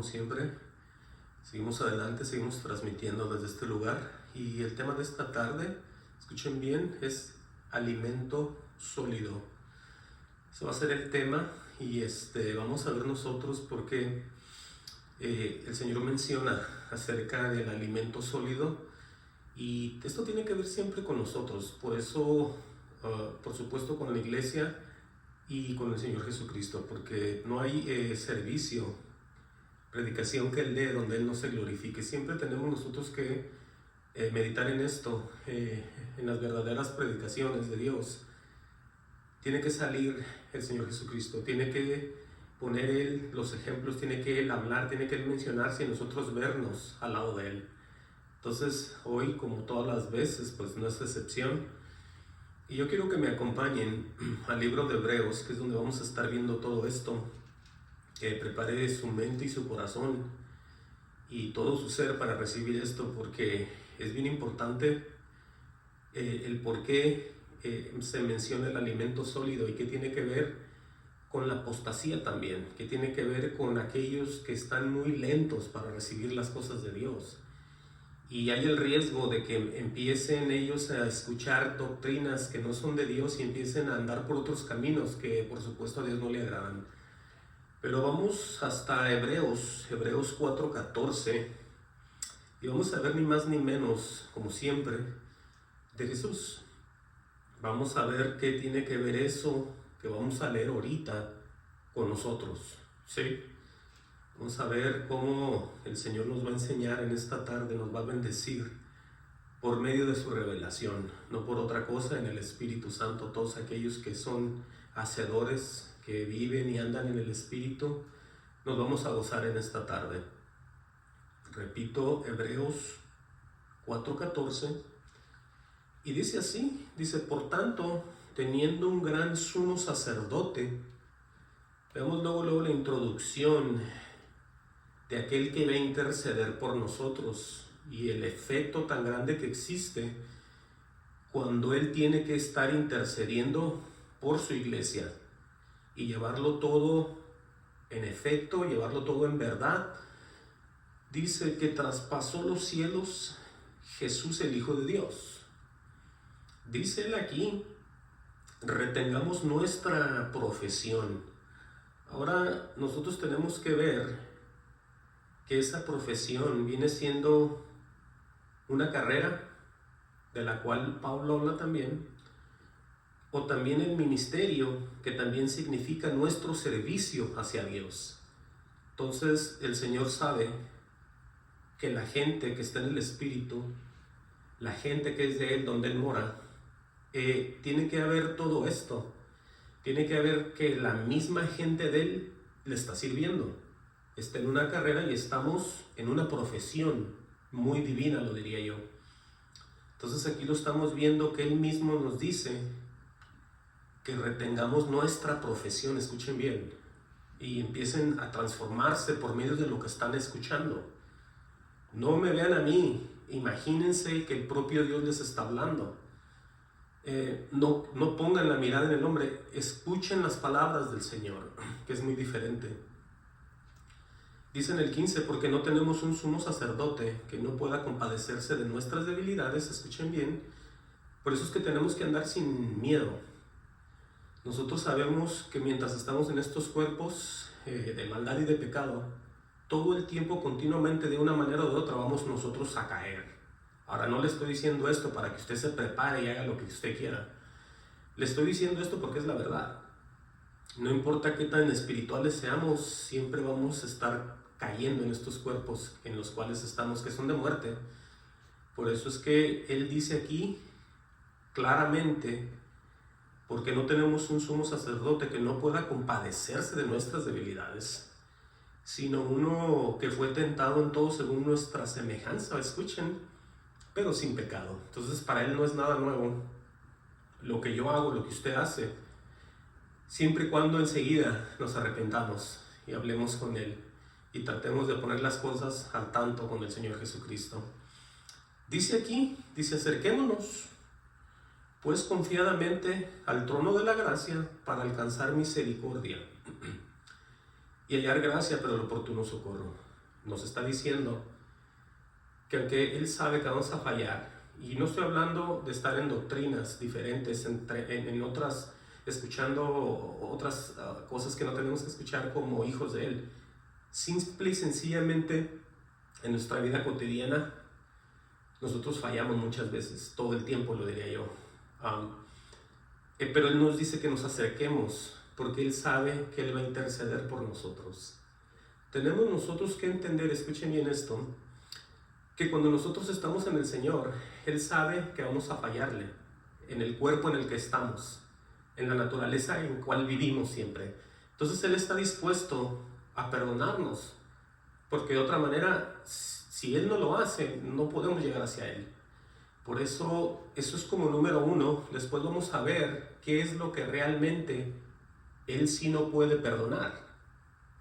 como siempre. Seguimos adelante, seguimos transmitiendo desde este lugar. Y el tema de esta tarde, escuchen bien, es alimento sólido. Ese va a ser el tema y vamos a ver nosotros por qué el Señor menciona acerca del alimento sólido. Y esto tiene que ver siempre con nosotros. Por eso, por supuesto, con la iglesia y con el Señor Jesucristo, porque no hay servicio, predicación que Él dé donde Él no se glorifique. Siempre tenemos nosotros que meditar en esto, en las verdaderas predicaciones de Dios. Tiene que salir el Señor Jesucristo, tiene que poner Él los ejemplos, tiene que Él hablar, tiene que Él mencionarse y nosotros vernos al lado de Él. Entonces hoy, como todas las veces, pues no es excepción. Y yo quiero que me acompañen al libro de Hebreos, que es donde vamos a estar viendo todo esto. Prepare su mente y su corazón y todo su ser para recibir esto, porque es bien importante el por qué se menciona el alimento sólido y qué tiene que ver con la apostasía también, qué tiene que ver con aquellos que están muy lentos para recibir las cosas de Dios. Y hay el riesgo de que empiecen ellos a escuchar doctrinas que no son de Dios y empiecen a andar por otros caminos que por supuesto a Dios no le agradan. Pero vamos hasta Hebreos 4:14 y vamos a ver ni más ni menos, como siempre, de Jesús. Vamos a ver qué tiene que ver eso que vamos a leer ahorita con nosotros, ¿sí? Vamos a ver cómo el Señor nos va a enseñar en esta tarde, nos va a bendecir por medio de su revelación, no por otra cosa, en el Espíritu Santo. Todos aquellos que son hacedores, que viven y andan en el Espíritu, nos vamos a gozar en esta tarde. Repito, Hebreos 4:14, y dice así, dice: por tanto, teniendo un gran sumo sacerdote, vemos luego la introducción de aquel que va a interceder por nosotros y el efecto tan grande que existe cuando Él tiene que estar intercediendo por su iglesia y llevarlo todo en efecto, llevarlo todo en verdad. Dice que traspasó los cielos Jesús, el Hijo de Dios. Dice Él aquí: retengamos nuestra profesión. Ahora nosotros tenemos que ver que esa profesión viene siendo una carrera, de la cual Pablo habla también, o también el ministerio, que también significa nuestro servicio hacia Dios. Entonces el Señor sabe que la gente que está en el Espíritu, la gente que es de Él, donde Él mora, tiene que haber todo esto, tiene que haber que la misma gente de Él le está sirviendo. Está en una carrera y estamos en una profesión muy divina, lo diría yo. Entonces aquí lo estamos viendo, que Él mismo nos dice que retengamos nuestra profesión, escuchen bien, y empiecen a transformarse por medio de lo que están escuchando. No me vean a mí, imagínense que el propio Dios les está hablando. No pongan la mirada en el hombre, escuchen las palabras del Señor, que es muy diferente. Dice en el 15, porque no tenemos un sumo sacerdote que no pueda compadecerse de nuestras debilidades, escuchen bien, por eso es que tenemos que andar sin miedo. Nosotros sabemos que mientras estamos en estos cuerpos de maldad y de pecado, todo el tiempo, continuamente, de una manera o de otra, vamos nosotros a caer. Ahora, no le estoy diciendo esto para que usted se prepare y haga lo que usted quiera. Le estoy diciendo esto porque es la verdad. No importa qué tan espirituales seamos, siempre vamos a estar cayendo en estos cuerpos en los cuales estamos, que son de muerte. Por eso es que Él dice aquí claramente: porque no tenemos un sumo sacerdote que no pueda compadecerse de nuestras debilidades, sino uno que fue tentado en todo según nuestra semejanza, escuchen, pero sin pecado. Entonces para Él no es nada nuevo lo que yo hago, lo que usted hace, siempre y cuando enseguida nos arrepentamos y hablemos con Él y tratemos de poner las cosas al tanto con el Señor Jesucristo. Dice aquí, dice: acerquémonos pues confiadamente al trono de la gracia para alcanzar misericordia y hallar gracia para el oportuno socorro. nos está diciendo que aunque Él sabe que vamos a fallar, y no estoy hablando de estar en doctrinas diferentes, en otras, escuchando otras cosas que no tenemos que escuchar como hijos de Él, simple y sencillamente en nuestra vida cotidiana, nosotros fallamos muchas veces, todo el tiempo lo diría yo. Pero Él nos dice que nos acerquemos, porque Él sabe que Él va a interceder por nosotros. Tenemos nosotros que entender, escuchen bien esto, que cuando nosotros estamos en el Señor, Él sabe que vamos a fallarle, en el cuerpo en el que estamos, en la naturaleza en la cual vivimos siempre. Entonces Él está dispuesto a perdonarnos, porque de otra manera, si Él no lo hace, no podemos llegar hacia Él. Por eso es como número uno. Después vamos a ver qué es lo que realmente Él sí no puede perdonar,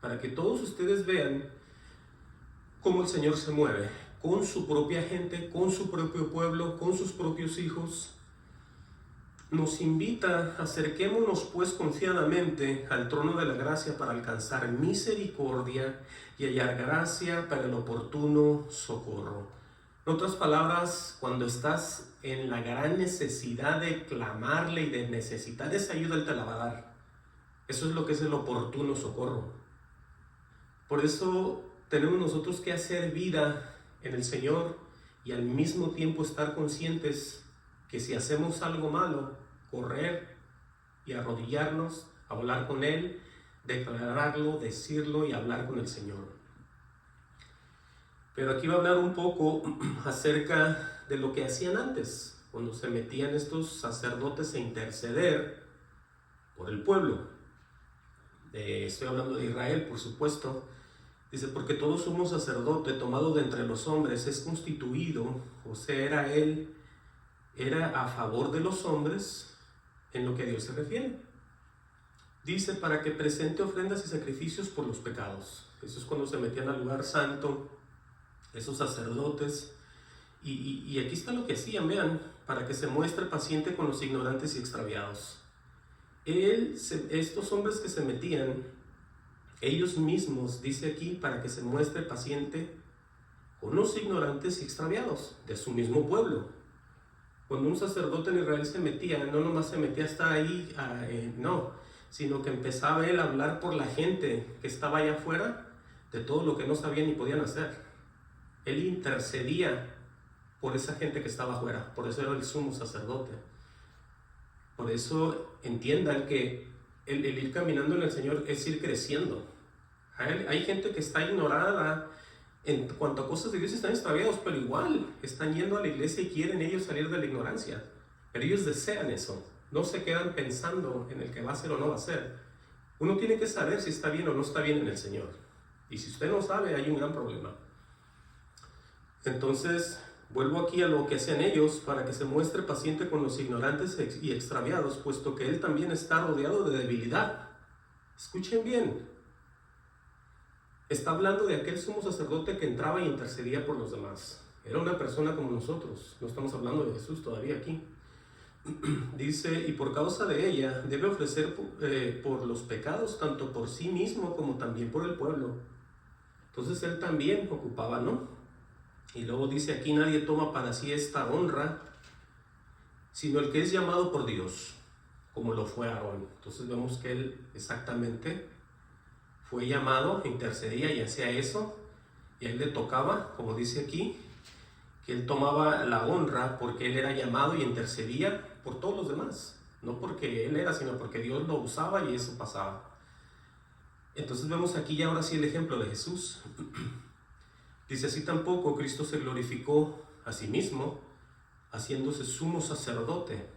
para que todos ustedes vean cómo el Señor se mueve con su propia gente, con su propio pueblo, con sus propios hijos. Nos invita, acerquémonos pues confiadamente al trono de la gracia para alcanzar misericordia y hallar gracia para el oportuno socorro. En otras palabras, cuando estás en la gran necesidad de clamarle y de necesitar esa ayuda, Él te la va a dar. Eso es lo que es el oportuno socorro. Por eso tenemos nosotros que hacer vida en el Señor y al mismo tiempo estar conscientes que si hacemos algo malo, correr y arrodillarnos, hablar con Él, declararlo, decirlo y hablar con el Señor. Pero aquí va a hablar un poco acerca de lo que hacían antes, cuando se metían estos sacerdotes a interceder por el pueblo. Estoy hablando de Israel, por supuesto. Dice, porque todo sumo sacerdote tomado de entre los hombres es constituido, o sea, era a favor de los hombres en lo que a Dios se refiere. Dice, para que presente ofrendas y sacrificios por los pecados. Eso es cuando se metían al lugar santo, esos sacerdotes. Y aquí está lo que hacían, vean, para que se muestre paciente con los ignorantes y extraviados. Estos hombres que se metían, ellos mismos, dice aquí, para que se muestre paciente con los ignorantes y extraviados de su mismo pueblo. Cuando un sacerdote en Israel se metía, no nomás se metía hasta ahí, no, sino que empezaba él a hablar por la gente que estaba allá afuera de todo lo que no sabían ni podían hacer. Él intercedía por esa gente que estaba afuera, por eso era el sumo sacerdote. Por eso entiendan que el ir caminando en el Señor es ir creciendo. Hay gente que está ignorada en cuanto a cosas de Dios, están extraviados, pero igual están yendo a la iglesia y quieren ellos salir de la ignorancia. Pero ellos desean eso, no se quedan pensando en el que va a ser o no va a ser. Uno tiene que saber si está bien o no está bien en el Señor. Y si usted no sabe, hay un gran problema. Entonces, vuelvo aquí a lo que hacían ellos, para que se muestre paciente con los ignorantes y extraviados, puesto que Él también está rodeado de debilidad. Escuchen bien. Está hablando de aquel sumo sacerdote que entraba y intercedía por los demás. Era una persona como nosotros. No estamos hablando de Jesús todavía aquí. Dice, y por causa de ella debe ofrecer por los pecados, tanto por sí mismo como también por el pueblo. Entonces Él también ocupaba, ¿no? Y luego dice, aquí nadie toma para sí esta honra, sino el que es llamado por Dios, como lo fue Aarón. Entonces vemos que Él exactamente fue llamado, intercedía y hacía eso, y a Él le tocaba, como dice aquí, que Él tomaba la honra porque Él era llamado y intercedía por todos los demás. No porque Él era, sino porque Dios lo usaba y eso pasaba. Entonces vemos aquí ya ahora sí el ejemplo de Jesús. Dice, así tampoco Cristo se glorificó a sí mismo, haciéndose sumo sacerdote.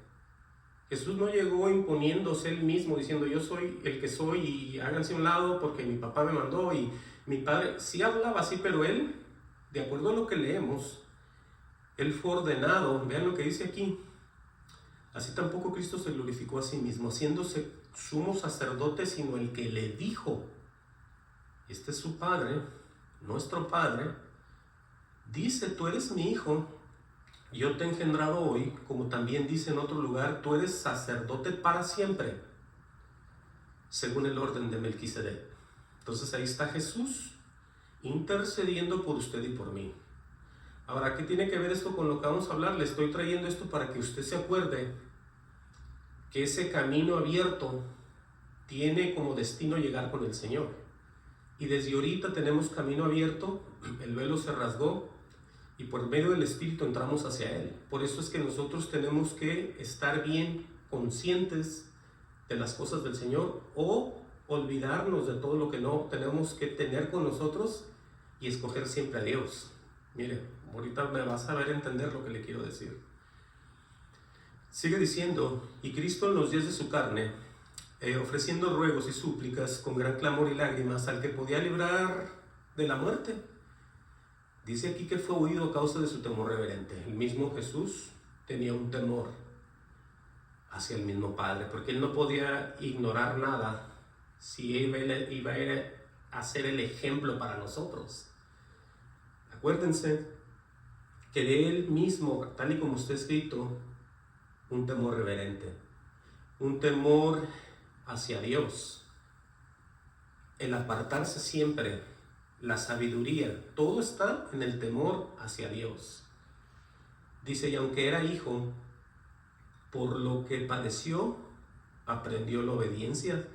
Jesús no llegó imponiéndose Él mismo, diciendo, yo soy el que soy y háganse a un lado porque mi papá me mandó y mi padre. Sí hablaba así, pero Él, de acuerdo a lo que leemos, Él fue ordenado. Vean lo que dice aquí. Así tampoco Cristo se glorificó a sí mismo, haciéndose sumo sacerdote, sino el que le dijo, este es su Padre, nuestro Padre, dice, tú eres mi hijo, yo te he engendrado hoy, como también dice en otro lugar, tú eres sacerdote para siempre, según el orden de Melquisedec. Entonces ahí está Jesús intercediendo por usted y por mí. Ahora, ¿qué tiene que ver esto con lo que vamos a hablar? Le estoy trayendo esto para que usted se acuerde que ese camino abierto tiene como destino llegar con el Señor. Y desde ahorita tenemos camino abierto, el velo se rasgó y por medio del Espíritu entramos hacia Él. Por eso es que nosotros tenemos que estar bien conscientes de las cosas del Señor o olvidarnos de todo lo que no tenemos que tener con nosotros y escoger siempre a Dios. Mire, ahorita me vas a ver entender lo que le quiero decir. Sigue diciendo, y Cristo en los días de su carne, ofreciendo ruegos y súplicas con gran clamor y lágrimas al que podía librar de la muerte. Dice aquí que fue oído a causa de su temor reverente. El mismo Jesús tenía un temor hacia el mismo Padre, porque Él no podía ignorar nada si Él iba a ser el ejemplo para nosotros. Acuérdense que de Él mismo, tal y como está escrito, un temor reverente, un temor hacia Dios, el apartarse siempre, la sabiduría, todo está en el temor hacia Dios. Dice, y aunque era hijo, por lo que padeció, aprendió la obediencia.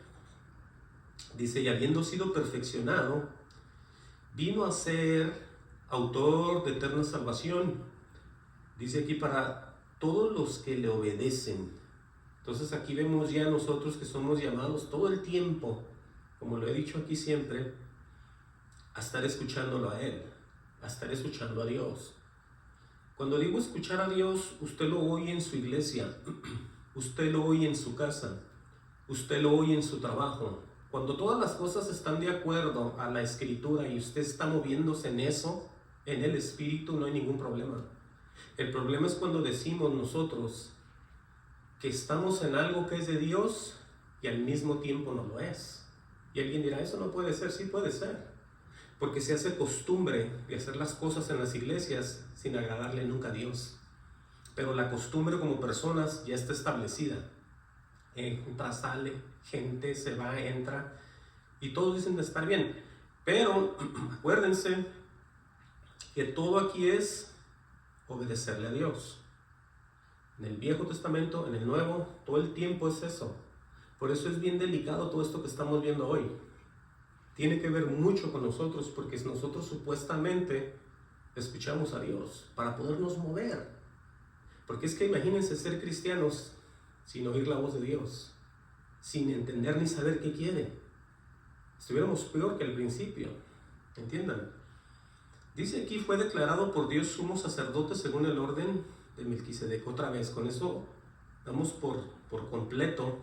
Dice, y habiendo sido perfeccionado, vino a ser autor de eterna salvación. Dice aquí, para todos los que le obedecen. Entonces aquí vemos ya nosotros que somos llamados todo el tiempo, como lo he dicho aquí siempre, a estar escuchándolo a Él, a estar escuchando a Dios. Cuando digo escuchar a Dios, usted lo oye en su iglesia, usted lo oye en su casa, usted lo oye en su trabajo. Cuando todas las cosas están de acuerdo a la Escritura y usted está moviéndose en eso, en el Espíritu, no hay ningún problema. El problema es cuando decimos nosotros que estamos en algo que es de Dios y al mismo tiempo no lo es. Y alguien dirá, eso no puede ser. Sí puede ser, porque se hace costumbre de hacer las cosas en las iglesias sin agradarle nunca a Dios. Pero la costumbre como personas ya está establecida. Entra, sale, gente se va, entra, y todos dicen de estar bien. Pero acuérdense que todo aquí es obedecerle a Dios. En el Viejo Testamento, en el Nuevo, todo el tiempo es eso. Por eso es bien delicado todo esto que estamos viendo hoy. Tiene que ver mucho con nosotros, porque nosotros supuestamente escuchamos a Dios para podernos mover. Porque es que imagínense ser cristianos sin oír la voz de Dios, sin entender ni saber qué quiere. Estuviéramos peor que al principio, ¿entiendan? Dice aquí, fue declarado por Dios sumo sacerdote según el orden de Melquisedec. Otra vez, con eso damos por completo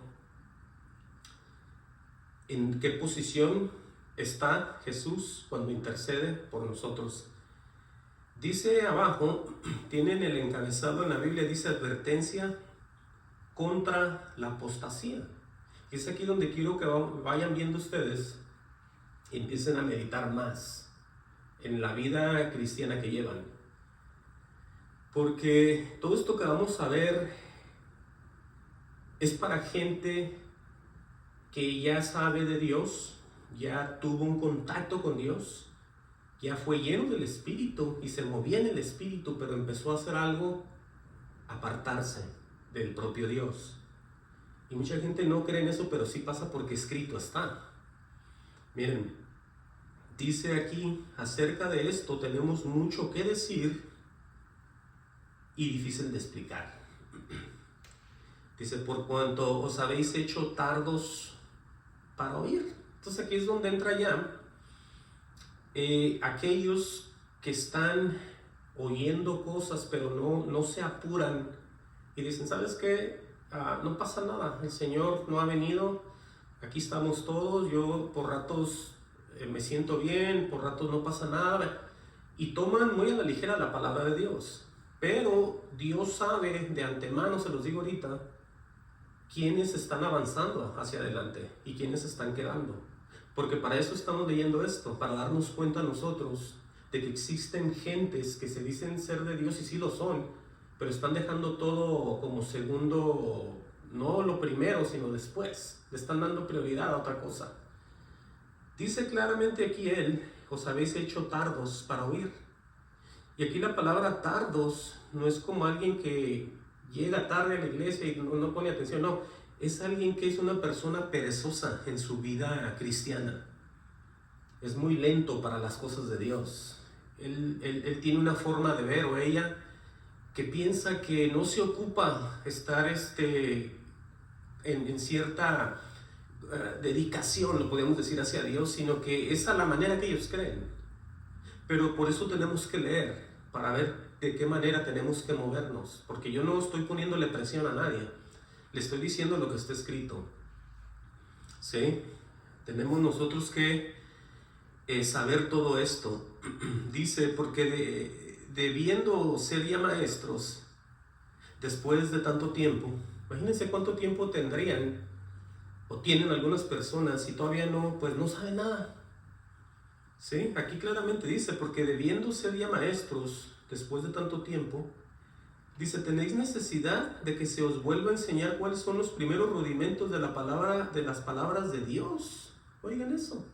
en qué posición está Jesús cuando intercede por nosotros. Dice abajo, tienen el encabezado en la Biblia, dice advertencia contra la apostasía. Y es aquí donde quiero que vayan viendo ustedes y empiecen a meditar más en la vida cristiana que llevan. Porque todo esto que vamos a ver es para gente que ya sabe de Dios, ya tuvo un contacto con Dios, ya fue lleno del Espíritu y se movía en el Espíritu, pero empezó a hacer algo, apartarse del propio Dios. Y mucha gente no cree en eso, pero sí pasa porque escrito está. Miren, dice aquí, acerca de esto tenemos mucho que decir y difícil de explicar. Dice, por cuanto os habéis hecho tardos para oír. Entonces aquí es donde entra ya aquellos que están oyendo cosas pero no se apuran y dicen, ¿sabes qué? No pasa nada, el Señor no ha venido, aquí estamos todos, yo por ratos me siento bien, por ratos no pasa nada, y toman muy a la ligera la palabra de Dios. Pero Dios sabe de antemano, se los digo ahorita, quiénes están avanzando hacia adelante y quiénes están quedando. Porque para eso estamos leyendo esto, para darnos cuenta nosotros de que existen gentes que se dicen ser de Dios y sí lo son, pero están dejando todo como segundo, no lo primero, sino después. Le están dando prioridad a otra cosa. Dice claramente aquí él os habéis hecho tardos para oír. Y aquí la palabra tardos no es como alguien que llega tarde a la iglesia y no pone atención, no, es alguien que es una persona perezosa en su vida cristiana. Es muy lento para las cosas de Dios. Él tiene una forma de ver, o ella, que piensa que no se ocupa estar en cierta dedicación, lo podemos decir, hacia Dios, sino que es a la manera que ellos creen. Pero por eso tenemos que leer, para ver de qué manera tenemos que movernos, porque yo no estoy poniéndole presión a nadie, le estoy diciendo lo que está escrito. ¿Sí? Tenemos nosotros que saber todo esto. Dice, porque debiendo ser ya maestros, después de tanto tiempo, imagínense cuánto tiempo tendrían, o tienen algunas personas, y todavía no saben nada. ¿Sí? Aquí claramente dice, porque debiendo ser ya maestros, después de tanto tiempo, dice, tenéis necesidad de que se os vuelva a enseñar cuáles son los primeros rudimentos de las palabras de Dios. Oigan eso.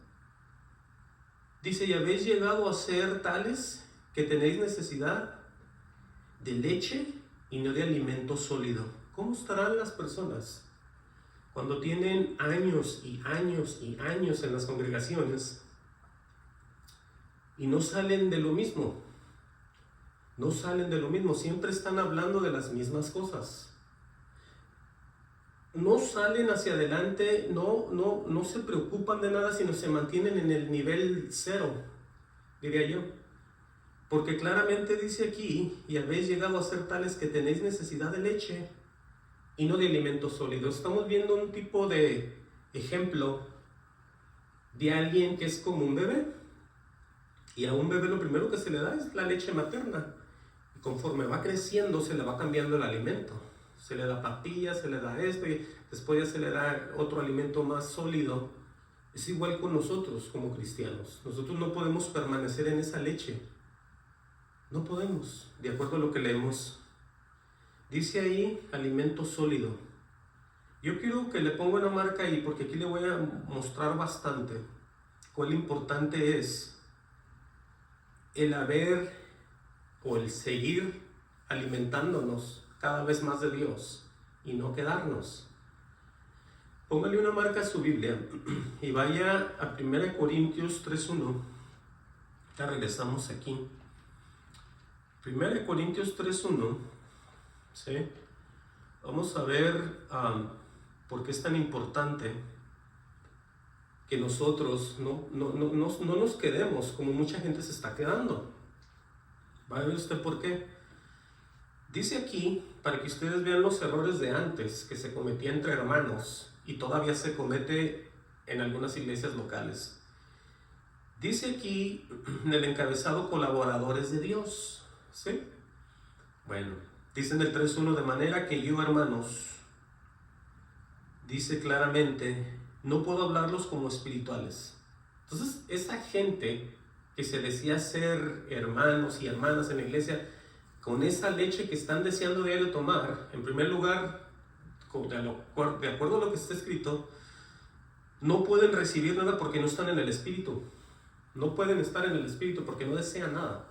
Dice, y habéis llegado a ser tales que tenéis necesidad de leche y no de alimento sólido. ¿Cómo estarán las personas cuando tienen años y años y años en las congregaciones y no salen de lo mismo? No salen de lo mismo, siempre están hablando de las mismas cosas. No salen hacia adelante, no se preocupan de nada, sino se mantienen en el nivel cero, diría yo. Porque claramente dice aquí, y habéis llegado a ser tales que tenéis necesidad de leche y no de alimento sólido. Estamos viendo un tipo de ejemplo de alguien que es como un bebé. Y a un bebé lo primero que se le da es la leche materna. Y conforme va creciendo se le va cambiando el alimento. Se le da papilla, se le da esto y después ya se le da otro alimento más sólido. Es igual con nosotros como cristianos. Nosotros no podemos permanecer en esa leche. No podemos, de acuerdo a lo que leemos. Dice ahí alimento sólido. Yo quiero que le ponga una marca ahí porque aquí le voy a mostrar bastante cuál importante es el haber o el seguir alimentándonos cada vez más de Dios y no quedarnos. Póngale una marca a su Biblia y vaya a 1 Corintios 3:1. Ya regresamos aquí. 1 Corintios 3:1. ¿Sí? Vamos a ver por qué es tan importante que nosotros no nos quedemos como mucha gente se está quedando. ¿Va a ver usted por qué? Dice aquí, para que ustedes vean los errores de antes que se cometían entre hermanos y todavía se comete en algunas iglesias locales. Dice aquí en el encabezado colaboradores de Dios. ¿Sí? Bueno, dice en el 3:1, de manera que yo, hermanos, dice claramente, no puedo hablarlos como espirituales. Entonces, esa gente que se decía ser hermanos y hermanas en la iglesia, con esa leche que están deseando diario tomar, en primer lugar, de acuerdo a lo que está escrito, no pueden recibir nada porque no están en el Espíritu. No pueden estar en el Espíritu porque no desean nada.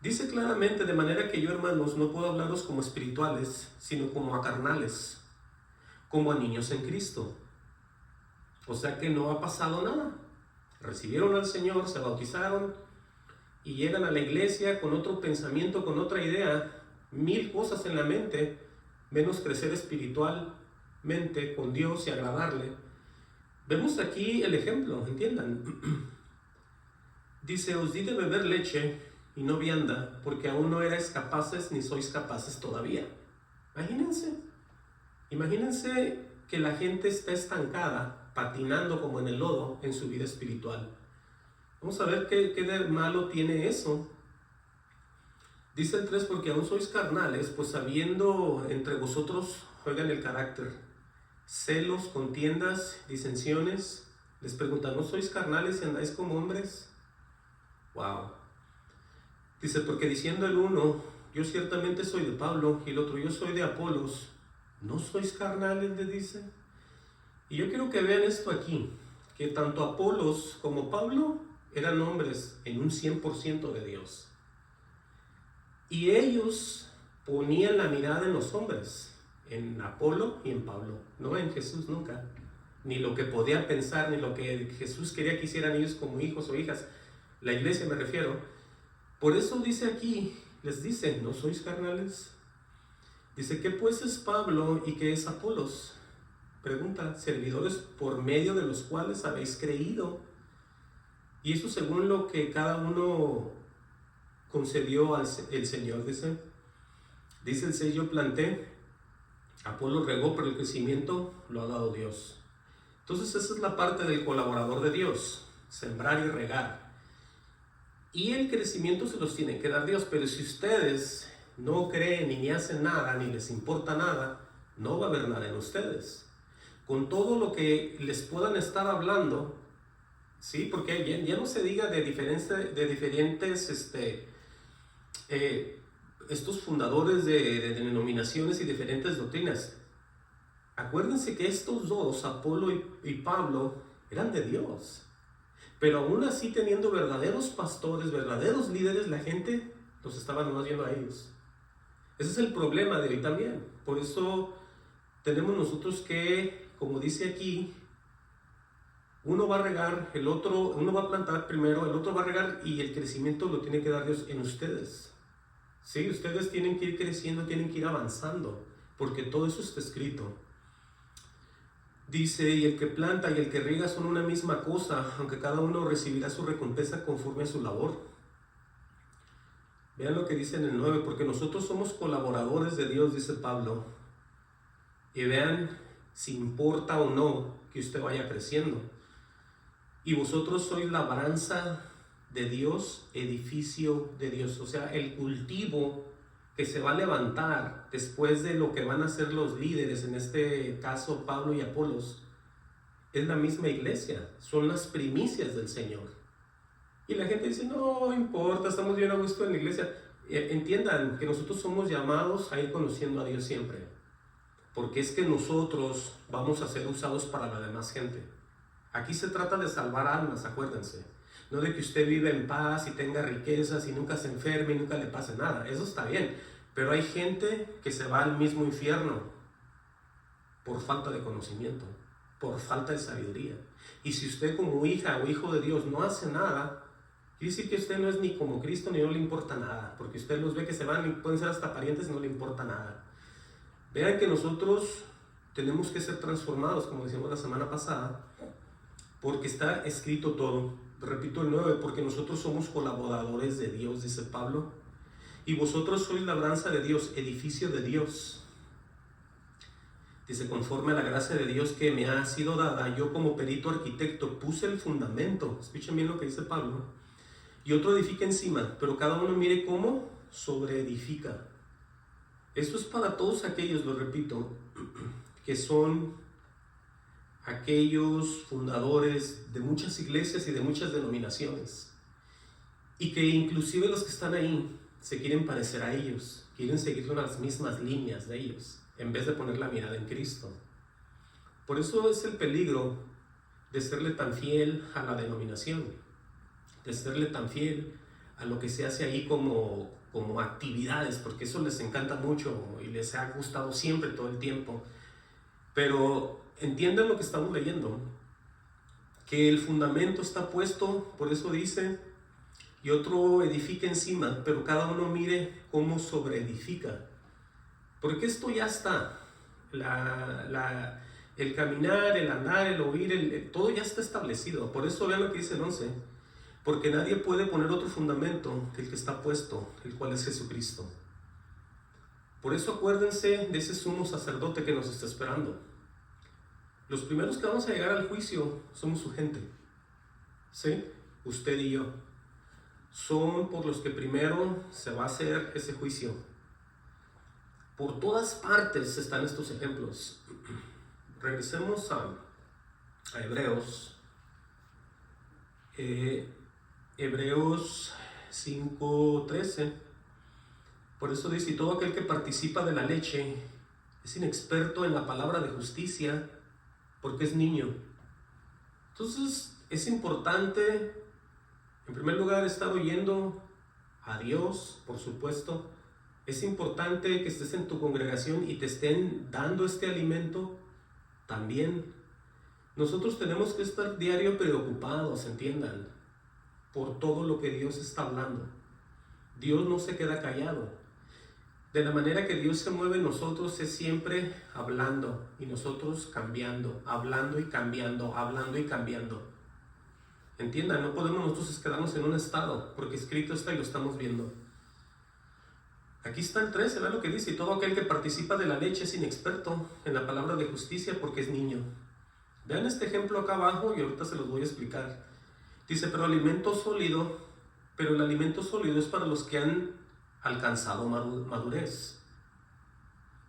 Dice claramente, de manera que yo, hermanos, no puedo hablaros como espirituales, sino como a carnales, como a niños en Cristo. O sea que no ha pasado nada. Recibieron al Señor, se bautizaron y llegan a la iglesia con otro pensamiento, con otra idea, 1000 cosas en la mente, menos crecer espiritualmente con Dios y agradarle. Vemos aquí el ejemplo, entiendan. Dice, os di de beber leche y no vianda, porque aún no erais capaces ni sois capaces todavía. Imagínense que la gente está estancada, patinando como en el lodo en su vida espiritual. Vamos a ver qué de malo tiene eso. Dice el 3, porque aún sois carnales, pues habiendo entre vosotros, oigan el carácter, celos, contiendas, disensiones. Les preguntan, ¿no sois carnales y andáis como hombres? Wow. Dice, porque diciendo el uno, yo ciertamente soy de Pablo, y el otro, yo soy de Apolos, ¿no sois carnales? Le dice. Y yo quiero que vean esto aquí, que tanto Apolos como Pablo eran hombres en un 100% de Dios. Y ellos ponían la mirada en los hombres, en Apolo y en Pablo, no en Jesús nunca. Ni lo que podían pensar, ni lo que Jesús quería que hicieran ellos como hijos o hijas. La iglesia me refiero. Por eso dice aquí, les dice, ¿no sois carnales? Dice, ¿qué pues es Pablo y qué es Apolos? Pregunta, servidores por medio de los cuales habéis creído. Y eso según lo que cada uno concedió al el Señor, dice. Dice el 6, yo planté, Apolo regó, pero el crecimiento lo ha dado Dios. Entonces esa es la parte del colaborador de Dios, sembrar y regar. Y el crecimiento se los tiene que dar Dios, pero si ustedes no creen ni hacen nada, ni les importa nada, no va a haber nada en ustedes. Con todo lo que les puedan estar hablando, ¿sí? Porque ya no se diga de diferentes estos fundadores de denominaciones y diferentes doctrinas. Acuérdense que estos dos, Apolo y Pablo, eran de Dios. Pero aún así, teniendo verdaderos pastores, verdaderos líderes, la gente los estaba nomás viendo a ellos. Ese es el problema de hoy también. Por eso tenemos nosotros que, como dice aquí, uno va a regar, uno va a plantar primero, el otro va a regar y el crecimiento lo tiene que dar Dios en ustedes. Sí, ustedes tienen que ir creciendo, tienen que ir avanzando, porque todo eso está escrito. Dice, y el que planta y el que riega son una misma cosa, aunque cada uno recibirá su recompensa conforme a su labor. Vean lo que dice en el 9, porque nosotros somos colaboradores de Dios, dice Pablo. Y vean si importa o no que usted vaya creciendo. Y vosotros sois labranza de Dios, edificio de Dios. O sea, el cultivo que se va a levantar después de lo que van a hacer los líderes, en este caso Pablo y Apolos, es la misma iglesia, son las primicias del Señor. Y la gente dice, no importa, estamos bien a gusto en la iglesia. Entiendan que nosotros somos llamados a ir conociendo a Dios siempre, porque es que nosotros vamos a ser usados para la demás gente. Aquí se trata de salvar almas, acuérdense. No de que usted viva en paz y tenga riquezas y nunca se enferme y nunca le pase nada. Eso está bien. Pero hay gente que se va al mismo infierno por falta de conocimiento, por falta de sabiduría. Y si usted como hija o hijo de Dios no hace nada, quiere decir que usted no es ni como Cristo ni no le importa nada. Porque usted los ve que se van y pueden ser hasta parientes y no le importa nada. Vean que nosotros tenemos que ser transformados, como decíamos la semana pasada, porque está escrito todo. Repito el 9, porque nosotros somos colaboradores de Dios, dice Pablo, y vosotros sois labranza de Dios, edificio de Dios. Dice, conforme a la gracia de Dios que me ha sido dada, yo como perito arquitecto puse el fundamento, escuchen bien lo que dice Pablo, y otro edifica encima, pero cada uno mire cómo sobreedifica. Esto es para todos aquellos, lo repito, que son aquellos fundadores de muchas iglesias y de muchas denominaciones, y que inclusive los que están ahí se quieren parecer a ellos, quieren seguir las mismas líneas de ellos, en vez de poner la mirada en Cristo. Por eso es el peligro de serle tan fiel a la denominación, de serle tan fiel a lo que se hace ahí como actividades, porque eso les encanta mucho y les ha gustado siempre todo el tiempo. Pero entiendan lo que estamos leyendo, que el fundamento está puesto, por eso dice, y otro edifica encima, pero cada uno mire cómo sobreedifica. Porque esto ya está, el caminar, el andar, el oír, todo ya está establecido. Por eso vean lo que dice el 11, porque nadie puede poner otro fundamento que el que está puesto, el cual es Jesucristo. Por eso acuérdense de ese sumo sacerdote que nos está esperando. Los primeros que vamos a llegar al juicio somos su gente, ¿sí? Usted y yo. Son por los que primero se va a hacer ese juicio. Por todas partes están estos ejemplos. Regresemos a Hebreos. Hebreos 5:13. Por eso dice, y todo aquel que participa de la leche es inexperto en la palabra de justicia, porque es niño. Entonces es importante En primer lugar, estar oyendo a Dios, por supuesto. Es importante que estés en tu congregación y te estén dando este alimento también. Nosotros tenemos que estar diario preocupados, entiendan, por todo lo que Dios está hablando. Dios no se queda callado. De la manera que Dios se mueve en nosotros es siempre hablando y nosotros cambiando, hablando y cambiando, hablando y cambiando. Entiendan, no podemos nosotros quedarnos en un estado, porque escrito está y lo estamos viendo. Aquí está el 13, ¿verdad lo que dice? Y todo aquel que participa de la leche es inexperto en la palabra de justicia porque es niño. Vean este ejemplo acá abajo y ahorita se los voy a explicar. Dice, pero el alimento sólido es para los que han alcanzado madurez.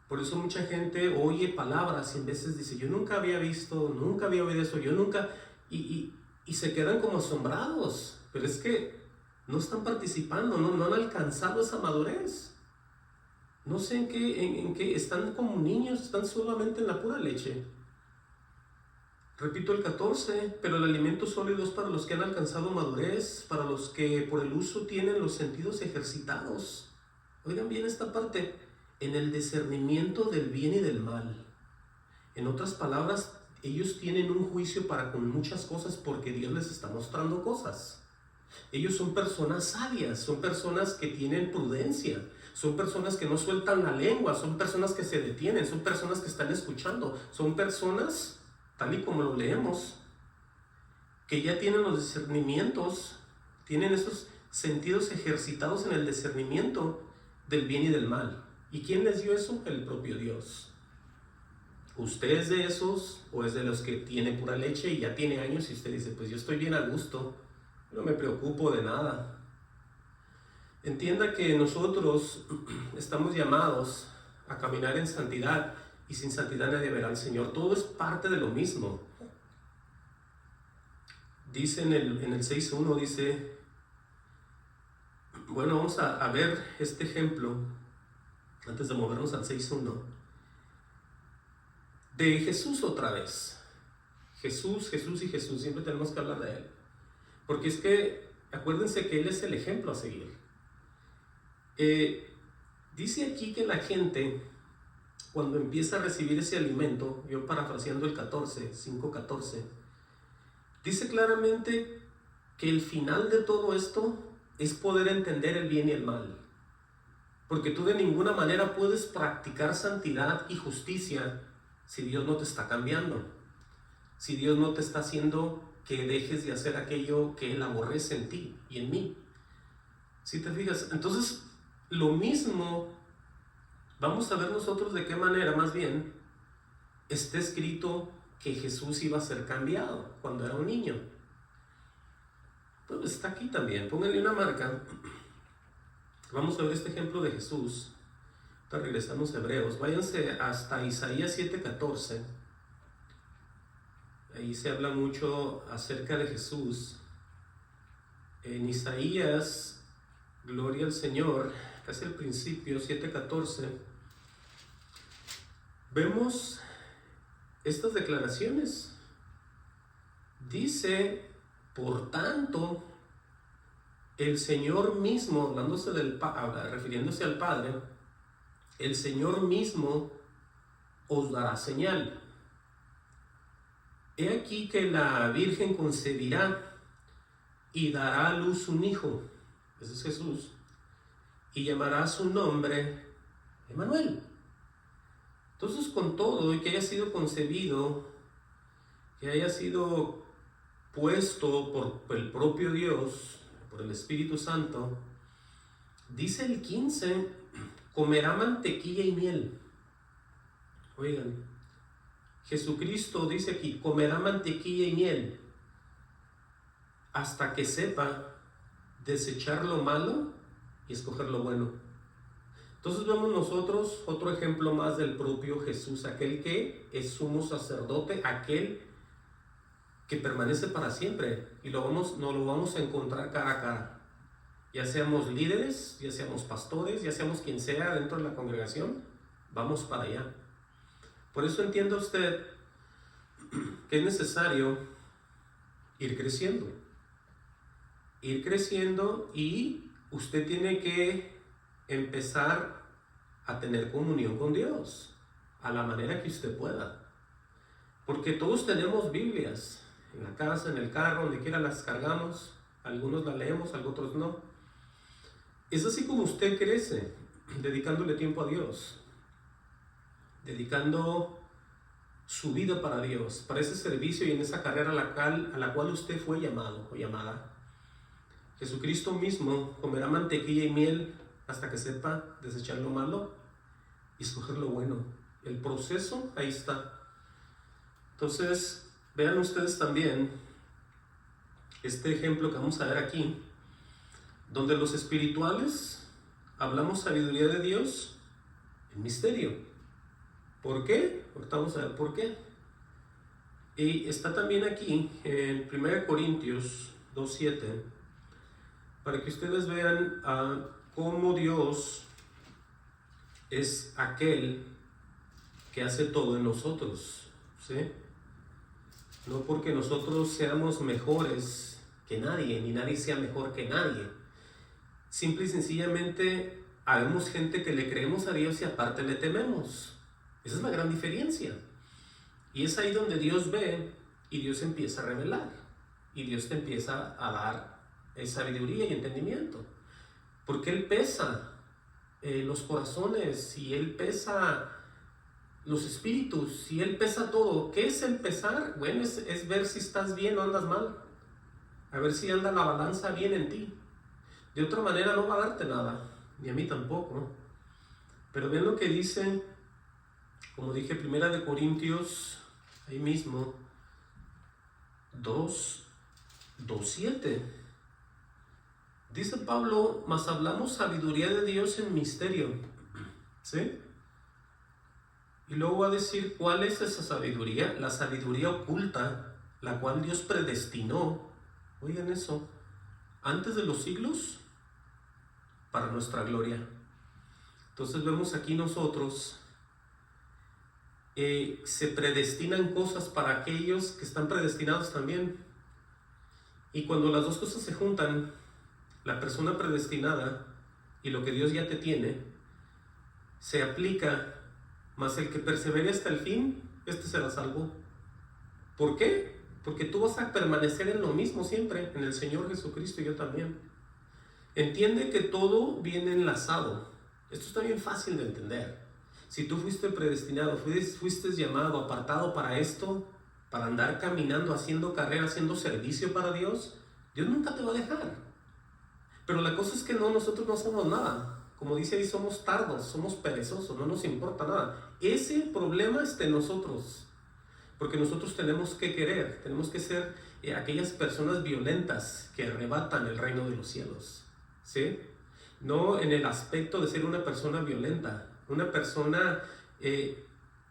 Por eso mucha gente oye palabras y en veces dice, yo nunca había visto, nunca había oído eso, yo nunca... Y se quedan como asombrados, pero es que no están participando, no han alcanzado esa madurez. No sé en qué están como niños, están solamente en la pura leche. Repito el 14, pero el alimento sólido es para los que han alcanzado madurez, para los que por el uso tienen los sentidos ejercitados. Oigan bien esta parte, en el discernimiento del bien y del mal. En otras palabras, ellos tienen un juicio para con muchas cosas porque Dios les está mostrando cosas. Ellos son personas sabias, son personas que tienen prudencia, son personas que no sueltan la lengua, son personas que se detienen, son personas que están escuchando, son personas, tal y como lo leemos, que ya tienen los discernimientos, tienen esos sentidos ejercitados en el discernimiento del bien y del mal. ¿Y quién les dio eso? El propio Dios. ¿Usted es de esos o es de los que tiene pura leche y ya tiene años y usted dice, pues yo estoy bien a gusto, no me preocupo de nada? Entienda que nosotros estamos llamados a caminar en santidad y sin santidad nadie verá al Señor. Todo es parte de lo mismo. Dice en el 6.1, dice, bueno, vamos a ver este ejemplo antes de movernos al 6.1. De Jesús otra vez. Jesús, siempre tenemos que hablar de Él. Porque es que, acuérdense que Él es el ejemplo a seguir. Dice aquí que la gente, cuando empieza a recibir ese alimento, yo parafraseando el 5.14, dice claramente que el final de todo esto es poder entender el bien y el mal. Porque tú de ninguna manera puedes practicar santidad y justicia si Dios no te está cambiando, si Dios no te está haciendo que dejes de hacer aquello que Él aborrece en ti y en mí. ¿Sí te fijas? Entonces, lo mismo, vamos a ver nosotros de qué manera, más bien, está escrito que Jesús iba a ser cambiado cuando era un niño. Pues está aquí también, pónganle una marca. Vamos a ver este ejemplo de Jesús. Regresamos a Hebreos, váyanse hasta Isaías 7.14. Ahí se habla mucho acerca de Jesús. En Isaías, gloria al Señor, casi al principio, 7.14, vemos estas declaraciones. Dice, por tanto, el Señor mismo, refiriéndose al Padre, el Señor mismo os dará señal. He aquí que la Virgen concebirá y dará a luz un hijo, ese es Jesús, y llamará su nombre Emmanuel. Entonces, con todo y que haya sido concebido, que haya sido puesto por el propio Dios, por el Espíritu Santo, dice el 15, comerá mantequilla y miel. Oigan, Jesucristo dice aquí, comerá mantequilla y miel hasta que sepa desechar lo malo y escoger lo bueno. Entonces vemos nosotros otro ejemplo más del propio Jesús, aquel que es sumo sacerdote, aquel que permanece para siempre y nos lo vamos a encontrar cara a cara. Ya seamos líderes, ya seamos pastores, ya seamos quien sea dentro de la congregación, vamos para allá. Por eso entienda usted que es necesario ir creciendo. ir creciendo y usted tiene que empezar a tener comunión con Dios a la manera que usted pueda. Porque todos tenemos Biblias en la casa, en el carro, donde quiera las cargamos. Algunos las leemos, otros no. Es así como usted crece, dedicándole tiempo a Dios, dedicando su vida para Dios, para ese servicio y en esa carrera a la cual usted fue llamado o llamada. Jesucristo mismo comerá mantequilla y miel hasta que sepa desechar lo malo y escoger lo bueno. El proceso ahí está. Entonces, vean ustedes también este ejemplo que vamos a ver aquí, donde los espirituales hablamos sabiduría de Dios en misterio. ¿Por qué? Ahorita vamos a ver por qué. Y está también aquí en 1 Corintios 2:7, para que ustedes vean cómo Dios es aquel que hace todo en nosotros, ¿sí? No porque nosotros seamos mejores que nadie, ni nadie sea mejor que nadie. Simple y sencillamente, habemos gente que le creemos a Dios y aparte le tememos. Esa es la gran diferencia. Y es ahí donde Dios ve y Dios empieza a revelar. Y Dios te empieza a dar sabiduría y entendimiento. Porque Él pesa los corazones y Él pesa los espíritus y Él pesa todo. ¿Qué es el pesar? Bueno, es ver si estás bien o andas mal. A ver si anda la balanza bien en ti. De otra manera no va a darte nada, ni a mí tampoco. Pero ven lo que dice, como dije, 1 Corintios, ahí mismo, 2:7. Dice Pablo, mas hablamos sabiduría de Dios en misterio. ¿Sí? Y luego va a decir cuál es esa sabiduría, la sabiduría oculta, la cual Dios predestinó, oigan eso, antes de los siglos, para nuestra gloria. Entonces vemos aquí nosotros, se predestinan cosas para aquellos que están predestinados también. Y cuando las dos cosas se juntan, la persona predestinada y lo que Dios ya te tiene, se aplica. Mas el que persevere hasta el fin, este será salvo. ¿Por qué? Porque tú vas a permanecer en lo mismo siempre, en el Señor Jesucristo y yo también. Entiende que todo viene enlazado. Esto está bien fácil de entender. Si tú fuiste predestinado, fuiste llamado, apartado para esto, para andar caminando, haciendo carrera, haciendo servicio para Dios, Dios nunca te va a dejar. Pero la cosa es que nosotros no hacemos nada. Como dice ahí, somos tardos, somos perezosos, no nos importa nada. Ese problema está en nosotros, porque nosotros tenemos que querer, tenemos que ser aquellas personas violentas que arrebatan el reino de los cielos, ¿sí? No en el aspecto de ser una persona violenta, una persona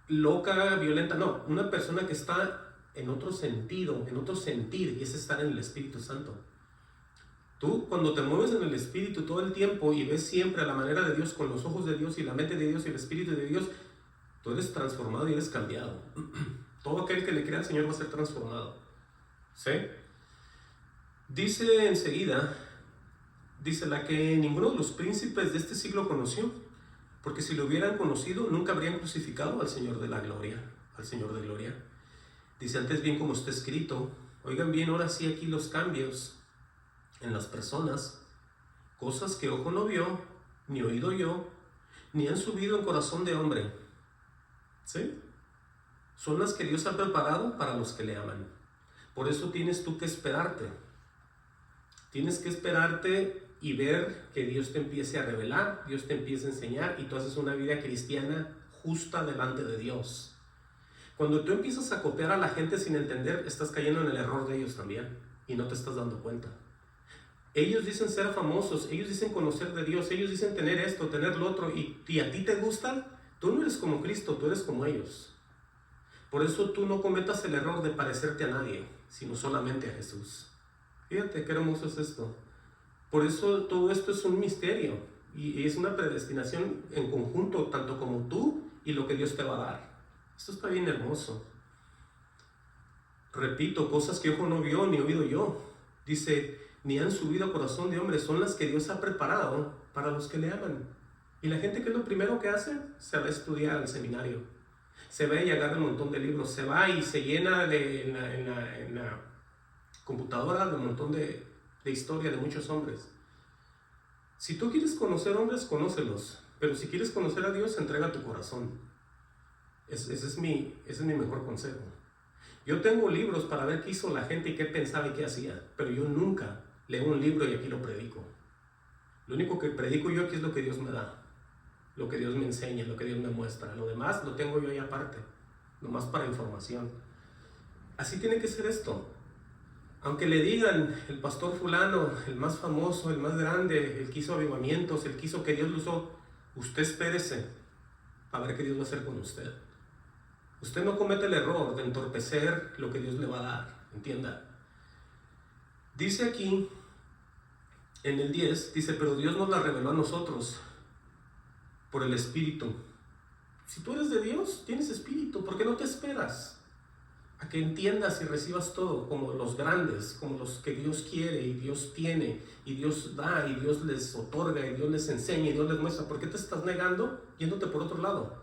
loca, violenta, no, una persona que está en otro sentido, en otro sentir, y es estar en el Espíritu Santo. Tú, cuando te mueves en el Espíritu todo el tiempo y ves siempre a la manera de Dios, con los ojos de Dios y la mente de Dios y el Espíritu de Dios, tú eres transformado y eres cambiado. Todo aquel que le crea al Señor va a ser transformado. ¿Sí? Dice enseguida, dice la que ninguno de los príncipes de este siglo conoció, porque si lo hubieran conocido, nunca habrían crucificado al Señor de la gloria, al Señor de gloria. Dice antes bien como está escrito, oigan bien, ahora sí aquí los cambios en las personas, cosas que ojo no vio, ni oído yo, ni han subido en corazón de hombre. ¿Sí? Son las que Dios ha preparado para los que le aman. Por eso tienes tú que esperarte. Tienes que esperarte y ver que Dios te empiece a revelar, Dios te empiece a enseñar y tú haces una vida cristiana justa delante de Dios. Cuando tú empiezas a copiar a la gente sin entender, estás cayendo en el error de ellos también y no te estás dando cuenta. Ellos dicen ser famosos, ellos dicen conocer de Dios, ellos dicen tener esto, tener lo otro, y a ti te gustan. Tú no eres como Cristo, tú eres como ellos. Por eso tú no cometas el error de parecerte a nadie, sino solamente a Jesús. Fíjate qué hermoso es esto. Por eso todo esto es un misterio, y es una predestinación en conjunto, tanto como tú y lo que Dios te va a dar. Esto está bien hermoso. Repito, cosas que ojo no vio ni oído yo. Dice, ni han subido a corazón de hombre, son las que Dios ha preparado para los que le aman. Y la gente, ¿qué es lo primero que hace? Se va a estudiar al seminario. Se va y agarra un montón de libros. Se va y se llena en la computadora de un montón de historia de muchos hombres. Si tú quieres conocer hombres, conócelos. Pero si quieres conocer a Dios, entrega tu corazón. Ese es mi mejor consejo. Yo tengo libros para ver qué hizo la gente y qué pensaba y qué hacía. Pero yo nunca leo un libro y aquí lo predico. Lo único que predico yo aquí es lo que Dios me da. Lo que Dios me enseña, lo que Dios me muestra. Lo demás lo tengo yo ahí aparte. Nomás para información. Así tiene que ser esto. Aunque le digan el pastor fulano, el más famoso, el más grande, el que hizo avivamientos, el que hizo que Dios lo usó, usted espérese a ver qué Dios va a hacer con usted. Usted no comete el error de entorpecer lo que Dios le va a dar, entienda. Dice aquí, en el 10, dice, pero Dios nos la reveló a nosotros por el Espíritu. Si tú eres de Dios, tienes Espíritu, ¿por qué no te esperas a que entiendas y recibas todo como los grandes, como los que Dios quiere y Dios tiene y Dios da y Dios les otorga y Dios les enseña y Dios les muestra? ¿Por qué te estás negando yéndote por otro lado?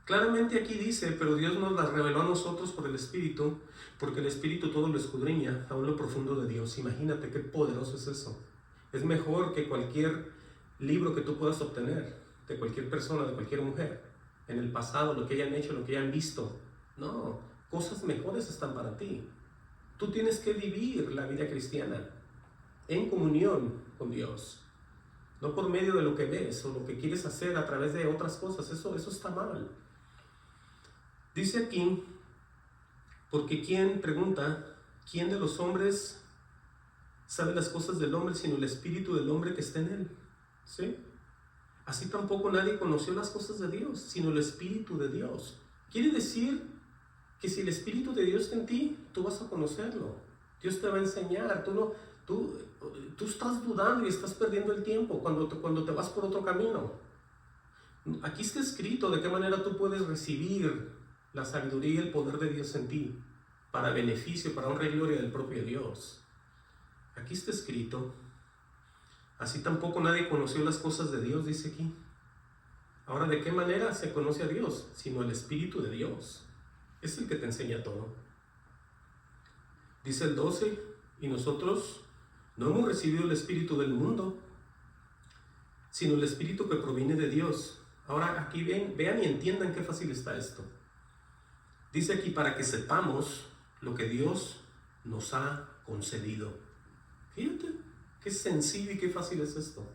Claramente aquí dice, pero Dios nos las reveló a nosotros por el Espíritu, porque el Espíritu todo lo escudriña, aún lo profundo de Dios. Imagínate qué poderoso es eso. Es mejor que cualquier libro que tú puedas obtener, de cualquier persona, de cualquier mujer, en el pasado, lo que hayan hecho, lo que hayan visto. No, cosas mejores están para ti. Tú tienes que vivir la vida cristiana en comunión con Dios, no por medio de lo que ves o lo que quieres hacer a través de otras cosas. Eso está mal. Dice aquí, porque pregunta, ¿quién de los hombres sabe las cosas del hombre sino el espíritu del hombre que está en él? ¿Sí? Así tampoco nadie conoció las cosas de Dios, sino el Espíritu de Dios. Quiere decir que si el Espíritu de Dios está en ti, tú vas a conocerlo. Dios te va a enseñar. Tú estás dudando y estás perdiendo el tiempo cuando te vas por otro camino. Aquí está escrito de qué manera tú puedes recibir la sabiduría y el poder de Dios en ti, para beneficio, para honra y gloria del propio Dios. Aquí está escrito. Así tampoco nadie conoció las cosas de Dios, dice aquí. Ahora, ¿de qué manera se conoce a Dios? Sino el Espíritu de Dios. Es el que te enseña todo. Dice el 12, y nosotros no hemos recibido el Espíritu del mundo, sino el Espíritu que proviene de Dios. Ahora, aquí vean y entiendan qué fácil está esto. Dice aquí, para que sepamos lo que Dios nos ha concedido. Fíjate, qué sencillo y qué fácil es esto.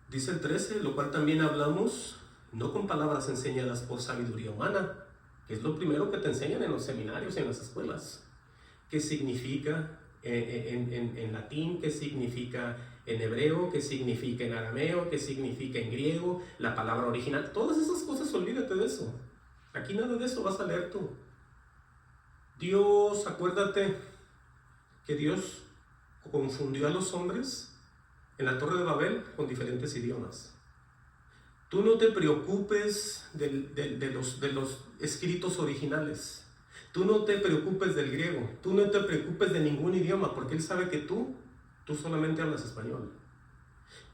Dice el 13, lo cual también hablamos, no con palabras enseñadas por sabiduría humana, que es lo primero que te enseñan en los seminarios y en las escuelas. ¿Qué significa en latín? ¿Qué significa en hebreo? ¿Qué significa en arameo? ¿Qué significa en griego? La palabra original. Todas esas cosas, olvídate de eso. Aquí nada de eso vas a leer tú. Dios, acuérdate que Dios confundió a los hombres en la Torre de Babel con diferentes idiomas. Tú no te preocupes de los escritos originales. Tú no te preocupes del griego. Tú no te preocupes de ningún idioma, porque Él sabe que tú solamente hablas español.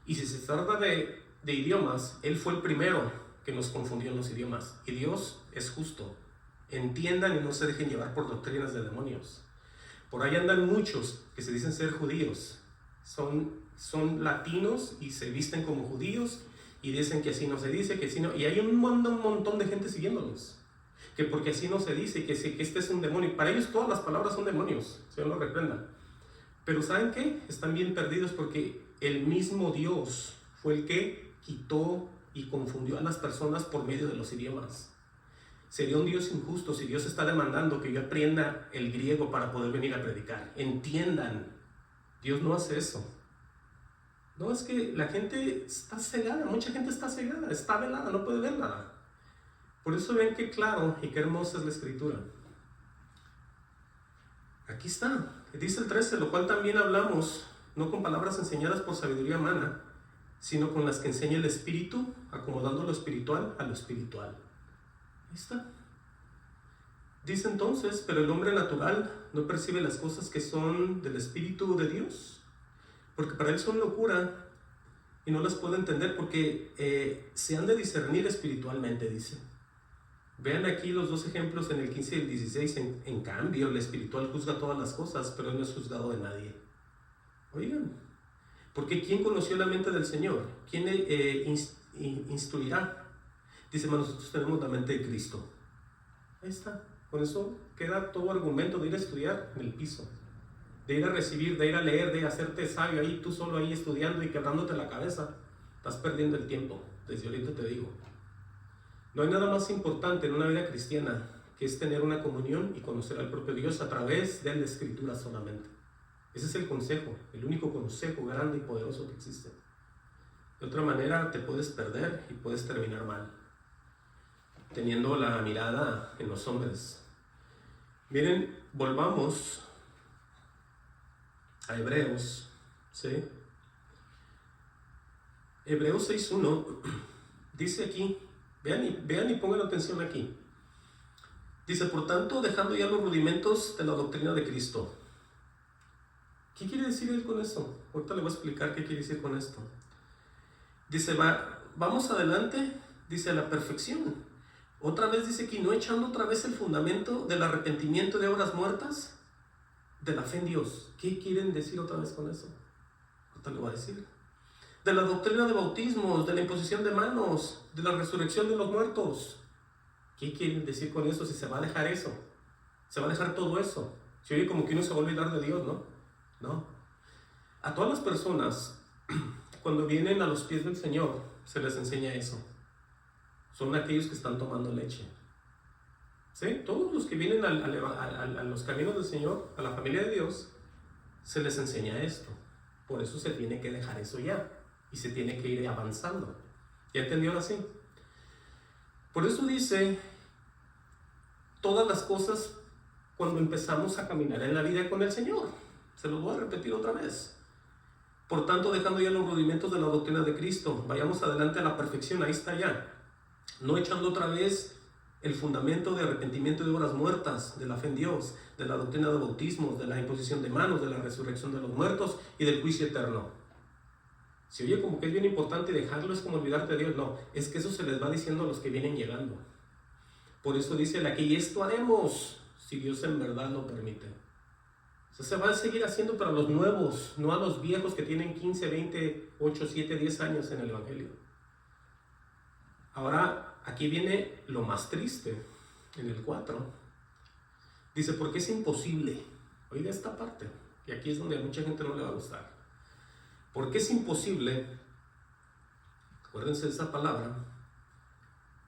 Y si se trata de idiomas, Él fue el primero que nos confundió en los idiomas. Y Dios es justo. Entiendan y no se dejen llevar por doctrinas de demonios. Por ahí andan muchos que se dicen ser judíos. Son latinos y se visten como judíos y dicen que así no se dice, que así no. Y hay un montón de gente siguiéndolos. Que porque así no se dice, que este es un demonio. Para ellos todas las palabras son demonios. Señor lo reprenda. Pero ¿saben qué? Están bien perdidos porque el mismo Dios fue el que quitó y confundió a las personas por medio de los idiomas. Sería un Dios injusto si Dios está demandando que yo aprenda el griego para poder venir a predicar. Entiendan, Dios no hace eso. No, es que la gente está cegada, mucha gente está cegada, está velada, no puede ver nada. Por eso ven qué claro y qué hermosa es la Escritura. Aquí está, dice el 13, lo cual también hablamos, no con palabras enseñadas por sabiduría humana, sino con las que enseña el Espíritu, acomodando lo espiritual a lo espiritual. Ahí está. Dice entonces, pero el hombre natural no percibe las cosas que son del Espíritu de Dios, porque para él son locura y no las puede entender porque se han de discernir espiritualmente, dice. Vean aquí los dos ejemplos en el 15 y el 16. En cambio, el espiritual juzga todas las cosas, pero él no es juzgado de nadie. Oigan, porque ¿quién conoció la mente del Señor? ¿Quién le instruirá? Dice, hermano, nosotros tenemos la mente de Cristo. Ahí está. Con eso queda todo argumento de ir a estudiar en el piso, de ir a recibir, de ir a leer, de hacerte sabio ahí, tú solo ahí estudiando y quebrándote la cabeza. Estás perdiendo el tiempo, desde ahorita te digo. No hay nada más importante en una vida cristiana que es tener una comunión y conocer al propio Dios a través de la Escritura solamente. Ese es el consejo, el único consejo grande y poderoso que existe. De otra manera te puedes perder y puedes terminar mal, teniendo la mirada en los hombres. Miren, volvamos a Hebreos, ¿sí? Hebreos 6.1 dice aquí, vean y pongan atención aquí. Dice, por tanto, dejando ya los rudimentos de la doctrina de Cristo. ¿Qué quiere decir él con esto? Ahorita le voy a explicar qué quiere decir con esto. Dice, vamos adelante, dice, a la perfección. Otra vez dice aquí, no echando otra vez el fundamento del arrepentimiento de obras muertas, de la fe en Dios. ¿Qué quieren decir otra vez con eso? Ahorita le voy a decir. De la doctrina de bautismos, de la imposición de manos, de la resurrección de los muertos. ¿Qué quieren decir con eso si se va a dejar eso? Se va a dejar todo eso. Se oye como que uno se va a olvidar de Dios, ¿no? No. A todas las personas, cuando vienen a los pies del Señor, se les enseña eso. Son aquellos que están tomando leche. ¿Sí? Todos los que vienen a los caminos del Señor, a la familia de Dios, se les enseña esto. Por eso se tiene que dejar eso ya. Y se tiene que ir avanzando. ¿Ya entendió ahora sí? Por eso dice, todas las cosas cuando empezamos a caminar en la vida con el Señor. Se los voy a repetir otra vez. Por tanto, dejando ya los rudimentos de la doctrina de Cristo, vayamos adelante a la perfección, ahí está ya. No echando otra vez el fundamento de arrepentimiento de obras muertas, de la fe en Dios, de la doctrina de bautismos, de la imposición de manos, de la resurrección de los muertos y del juicio eterno. Se oye como que es bien importante dejarlo, es como olvidarte de Dios. No, es que eso se les va diciendo a los que vienen llegando. Por eso dice aquí, y esto haremos, si Dios en verdad lo permite. O sea, se va a seguir haciendo para los nuevos, no a los viejos que tienen 15, 20, 8, 7, 10 años en el Evangelio. Ahora, aquí viene lo más triste, en el 4. Dice, porque es imposible. Oiga esta parte, y aquí es donde a mucha gente no le va a gustar. Porque es imposible, acuérdense de esa palabra,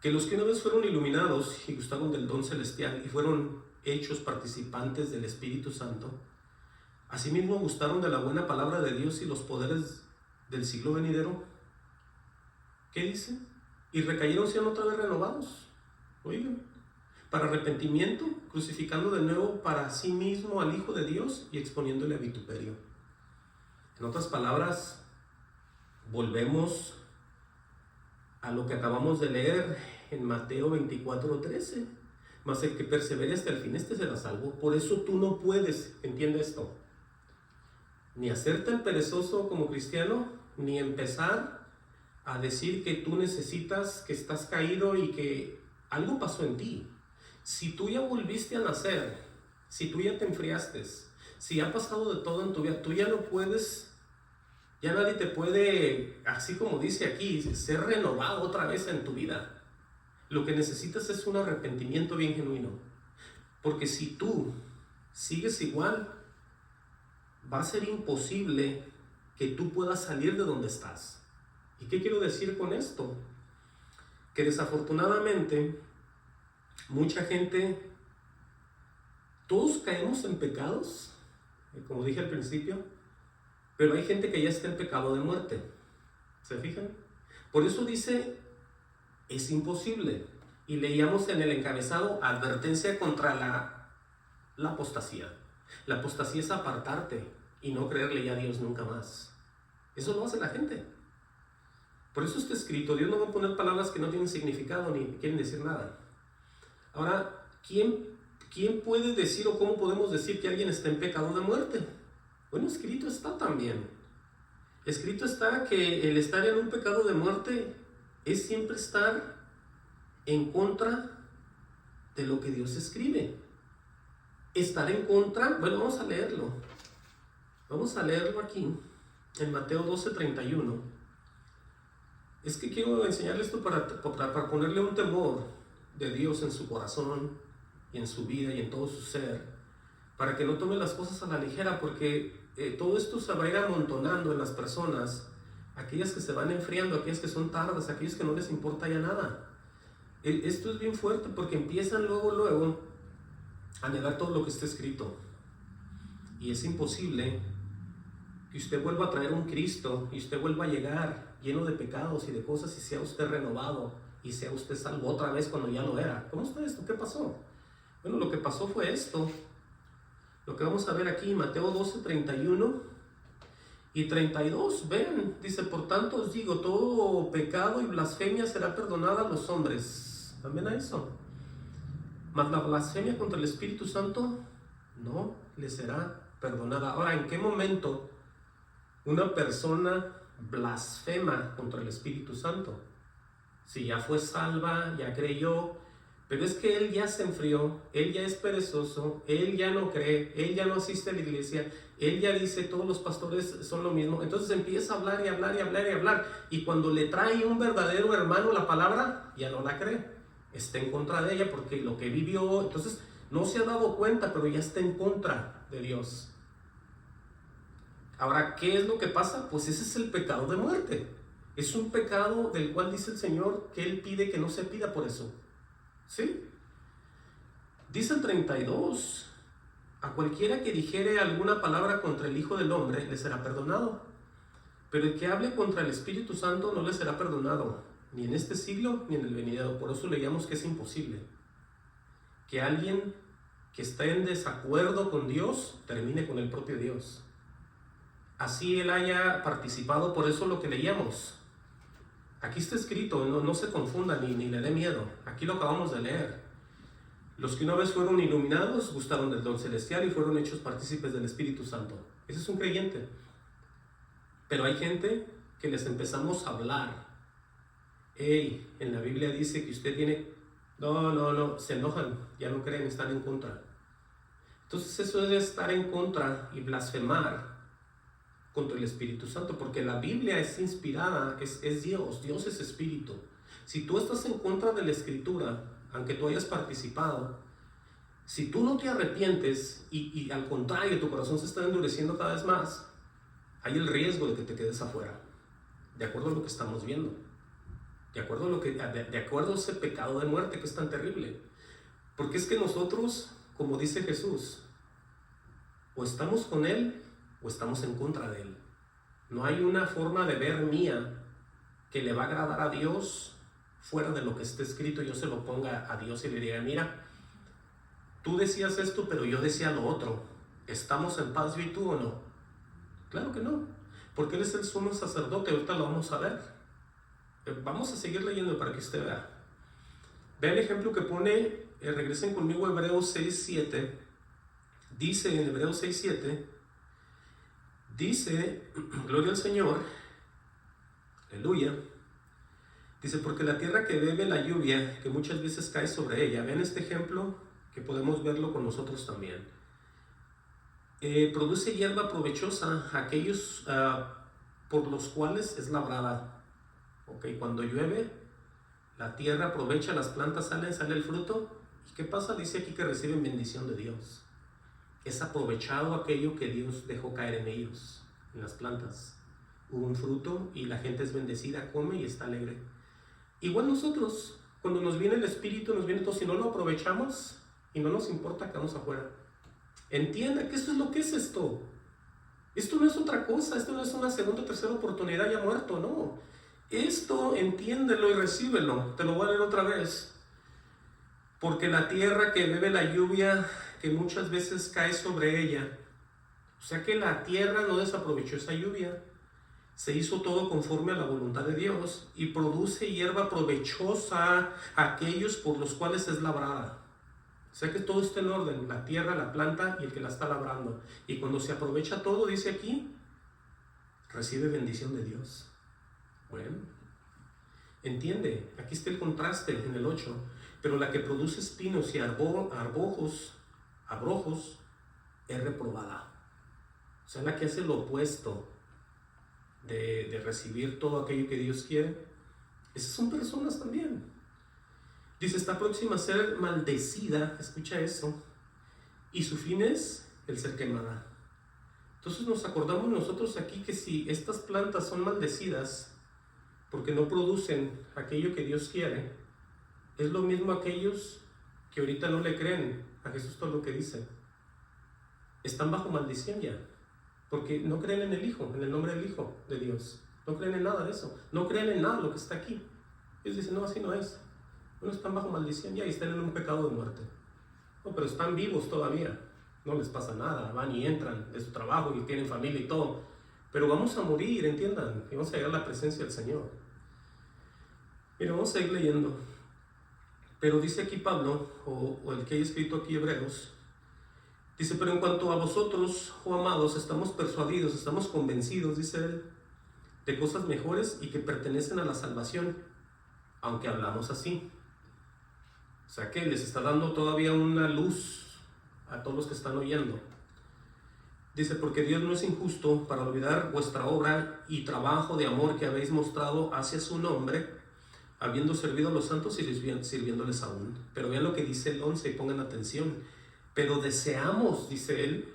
que los que una vez fueron iluminados y gustaron del don celestial y fueron hechos participantes del Espíritu Santo, asimismo gustaron de la buena palabra de Dios y los poderes del siglo venidero. ¿Qué dice? Y recayeron siendo otra vez renovados. Oigan, para arrepentimiento, crucificando de nuevo para sí mismo al Hijo de Dios y exponiéndole a vituperio. En otras palabras, volvemos a lo que acabamos de leer en Mateo 24:13. Mas el que persevere hasta el fin, este será salvo. Por eso tú no puedes, entiende esto, ni hacerte el perezoso como cristiano, ni empezar a decir que tú necesitas, que estás caído y que algo pasó en ti. Si tú ya volviste a nacer, si tú ya te enfriaste, si ha pasado de todo en tu vida, tú ya no puedes, ya nadie te puede, así como dice aquí, ser renovado otra vez en tu vida. Lo que necesitas es un arrepentimiento bien genuino. Porque si tú sigues igual, va a ser imposible que tú puedas salir de donde estás. ¿Y qué quiero decir con esto? Que desafortunadamente, mucha gente, todos caemos en pecados, como dije al principio, pero hay gente que ya está en pecado de muerte. ¿Se fijan? Por eso dice, es imposible. Y leíamos en el encabezado, advertencia contra la apostasía. La apostasía es apartarte y no creerle ya a Dios nunca más. Eso lo hace la gente. Por eso está escrito, Dios no va a poner palabras que no tienen significado ni quieren decir nada. Ahora, ¿quién ¿quién puede decir o cómo podemos decir que alguien está en pecado de muerte? Bueno, escrito está también. Escrito está que el estar en un pecado de muerte es siempre estar en contra de lo que Dios escribe. Estar en contra, bueno, vamos a leerlo. Vamos a leerlo aquí, en Mateo 12:31. Es que quiero enseñarle esto para ponerle un temor de Dios en su corazón y en su vida y en todo su ser, para que no tome las cosas a la ligera, porque todo esto se va a ir amontonando en las personas, aquellas que se van enfriando, aquellas que son tardas, aquellos que no les importa ya nada. Esto es bien fuerte porque empiezan luego a negar todo lo que está escrito, y es imposible que usted vuelva a traer un Cristo y usted vuelva a llegar lleno de pecados y de cosas y sea usted renovado y sea usted salvo otra vez cuando ya lo era. ¿Cómo está esto? ¿Qué pasó? Bueno, lo que pasó fue esto. Lo que vamos a ver aquí, Mateo 12:31 y 32. Ven, dice: por tanto os digo, todo pecado y blasfemia será perdonada a los hombres. También a eso. Mas la blasfemia contra el Espíritu Santo no le será perdonada. Ahora, ¿en qué momento una persona blasfema contra el Espíritu Santo? Si ya fue salva, ya creyó, pero es que él ya se enfrió, él ya es perezoso, él ya no cree, él ya no asiste a la iglesia, él ya dice todos los pastores son lo mismo. Entonces empieza a hablar y hablar y hablar y hablar, y cuando le trae un verdadero hermano la palabra, ya no la cree, está en contra de ella porque lo que vivió, entonces no se ha dado cuenta, pero ya está en contra de Dios. Ahora, ¿qué es lo que pasa? Pues ese es el pecado de muerte. Es un pecado del cual dice el Señor que Él pide que no se pida por eso. ¿Sí? Dice el 32: a cualquiera que dijere alguna palabra contra el Hijo del Hombre le será perdonado, pero el que hable contra el Espíritu Santo no le será perdonado, ni en este siglo ni en el venidero. Por eso leíamos que es imposible que alguien que está en desacuerdo con Dios termine con el propio Dios. Así él haya participado, por eso lo que leíamos. Aquí está escrito, no se confunda ni le dé miedo. Aquí lo acabamos de leer. Los que una vez fueron iluminados gustaron del don celestial y fueron hechos partícipes del Espíritu Santo. Ese es un creyente. Pero hay gente que les empezamos a hablar. Hey, en la Biblia dice que usted tiene... No, se enojan, ya no creen, están en contra. Entonces eso es estar en contra y blasfemar contra el Espíritu Santo, porque la Biblia es inspirada, es Dios es Espíritu. Si tú estás en contra de la Escritura, aunque tú hayas participado, si tú no te arrepientes y al contrario tu corazón se está endureciendo cada vez más, hay el riesgo de que te quedes afuera, de acuerdo a lo que estamos viendo, de acuerdo a ese pecado de muerte que es tan terrible. Porque es que nosotros, como dice Jesús, o estamos con Él o estamos en contra de Él. No hay una forma de ver mía que le va a agradar a Dios fuera de lo que esté escrito. Yo se lo ponga a Dios y le diga: mira, tú decías esto, pero yo decía lo otro. ¿Estamos en paz yo y tú o no? Claro que no, porque Él es el sumo sacerdote. Ahorita lo vamos a ver. Vamos a seguir leyendo para que usted vea. Vea el ejemplo que pone, regresen conmigo a Hebreos 6:7. Dice en Hebreos 6:7, dice, gloria al Señor, aleluya, dice: porque la tierra que bebe la lluvia, que muchas veces cae sobre ella, vean este ejemplo que podemos verlo con nosotros también, produce hierba provechosa a aquellos por los cuales es labrada. Ok, cuando llueve, la tierra aprovecha, las plantas sale el fruto. ¿Y qué pasa? Dice aquí que reciben bendición de Dios. Es aprovechado aquello que Dios dejó caer en ellos, en las plantas. Hubo un fruto y la gente es bendecida, come y está alegre. Igual nosotros, cuando nos viene el Espíritu, nos viene todo. Si no lo aprovechamos y no nos importa, quedamos afuera. Entienda que esto es lo que es esto. Esto no es otra cosa, esto no es una segunda o tercera oportunidad ya muerto, no. Esto entiéndelo y recíbelo. Te lo voy a leer otra vez. Porque la tierra que bebe la lluvia, que muchas veces cae sobre ella, o sea que la tierra no desaprovechó esa lluvia, se hizo todo conforme a la voluntad de Dios y produce hierba provechosa a aquellos por los cuales es labrada. O sea que todo está en orden, la tierra, la planta y el que la está labrando. Y cuando se aprovecha todo, dice aquí, recibe bendición de Dios. Bueno, entiende, aquí está el contraste en el 8. Pero la que produce espinos y abrojos es reprobada. O sea, la que hace lo opuesto de recibir todo aquello que Dios quiere. Esas son personas también. Dice, está próxima a ser maldecida, escucha eso, y su fin es el ser quemada. Entonces nos acordamos nosotros aquí que si estas plantas son maldecidas porque no producen aquello que Dios quiere, es lo mismo aquellos que ahorita no le creen a Jesús todo lo que dice. Están bajo maldición ya, porque no creen en el Hijo, en el nombre del Hijo de Dios. No creen en nada de eso, no creen en nada de lo que está aquí. Ellos dicen, no, así no es. Bueno, están bajo maldición ya y están en un pecado de muerte. No, pero están vivos todavía, no les pasa nada, van y entran de su trabajo y tienen familia y todo. Pero vamos a morir, entiendan, y vamos a llegar a la presencia del Señor. Mira, vamos a ir leyendo. Pero dice aquí Pablo, o el que haya escrito aquí Hebreos, dice, pero en cuanto a vosotros, oh amados, estamos persuadidos, estamos convencidos, dice él, de cosas mejores y que pertenecen a la salvación, aunque hablamos así. O sea que les está dando todavía una luz a todos los que están oyendo. Dice, porque Dios no es injusto para olvidar vuestra obra y trabajo de amor que habéis mostrado hacia su nombre, habiendo servido a los santos y sirviéndoles aún. Pero vean lo que dice el 11 y pongan atención. Pero deseamos, dice él,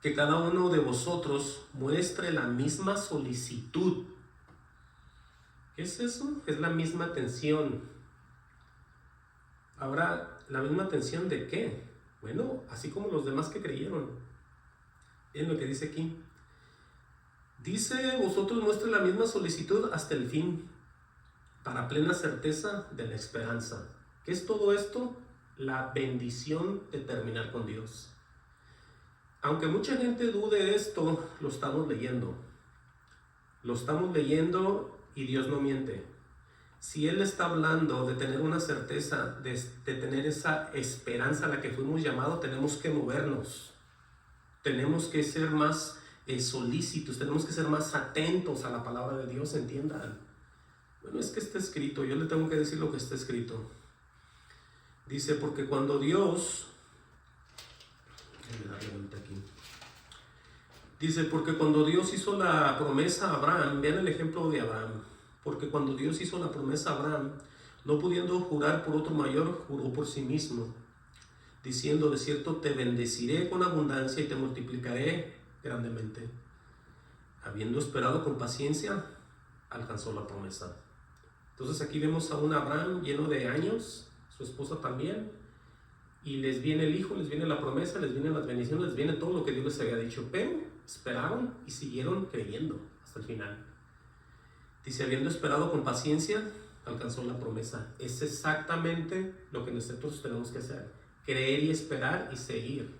que cada uno de vosotros muestre la misma solicitud. ¿Qué es eso? Es la misma atención. Ahora, ¿la misma atención de qué? Bueno, así como los demás que creyeron. Miren lo que dice aquí. Dice, vosotros muestren la misma solicitud hasta el fin, para plena certeza de la esperanza. ¿Qué es todo esto? La bendición de terminar con Dios. Aunque mucha gente dude de esto, lo estamos leyendo. Lo estamos leyendo y Dios no miente. Si Él está hablando de tener una certeza, de tener esa esperanza a la que fuimos llamados, tenemos que movernos. Tenemos que ser más solícitos, tenemos que ser más atentos a la palabra de Dios, entiendan. Bueno, es que está escrito, yo le tengo que decir lo que está escrito. Dice, porque cuando Dios... Déjame darle vuelta aquí. Dice, porque cuando Dios hizo la promesa a Abraham, vean el ejemplo de Abraham. Porque cuando Dios hizo la promesa a Abraham, no pudiendo jurar por otro mayor, juró por sí mismo, diciendo, de cierto te bendeciré con abundancia y te multiplicaré grandemente. Habiendo esperado con paciencia, alcanzó la promesa. Entonces aquí vemos a un Abraham lleno de años, su esposa también, y les viene el hijo, les viene la promesa, les vienen las bendiciones, les viene todo lo que Dios les había dicho, pero esperaron y siguieron creyendo hasta el final. Dice, habiendo esperado con paciencia, alcanzó la promesa. Es exactamente lo que nosotros tenemos que hacer. Creer y esperar y seguir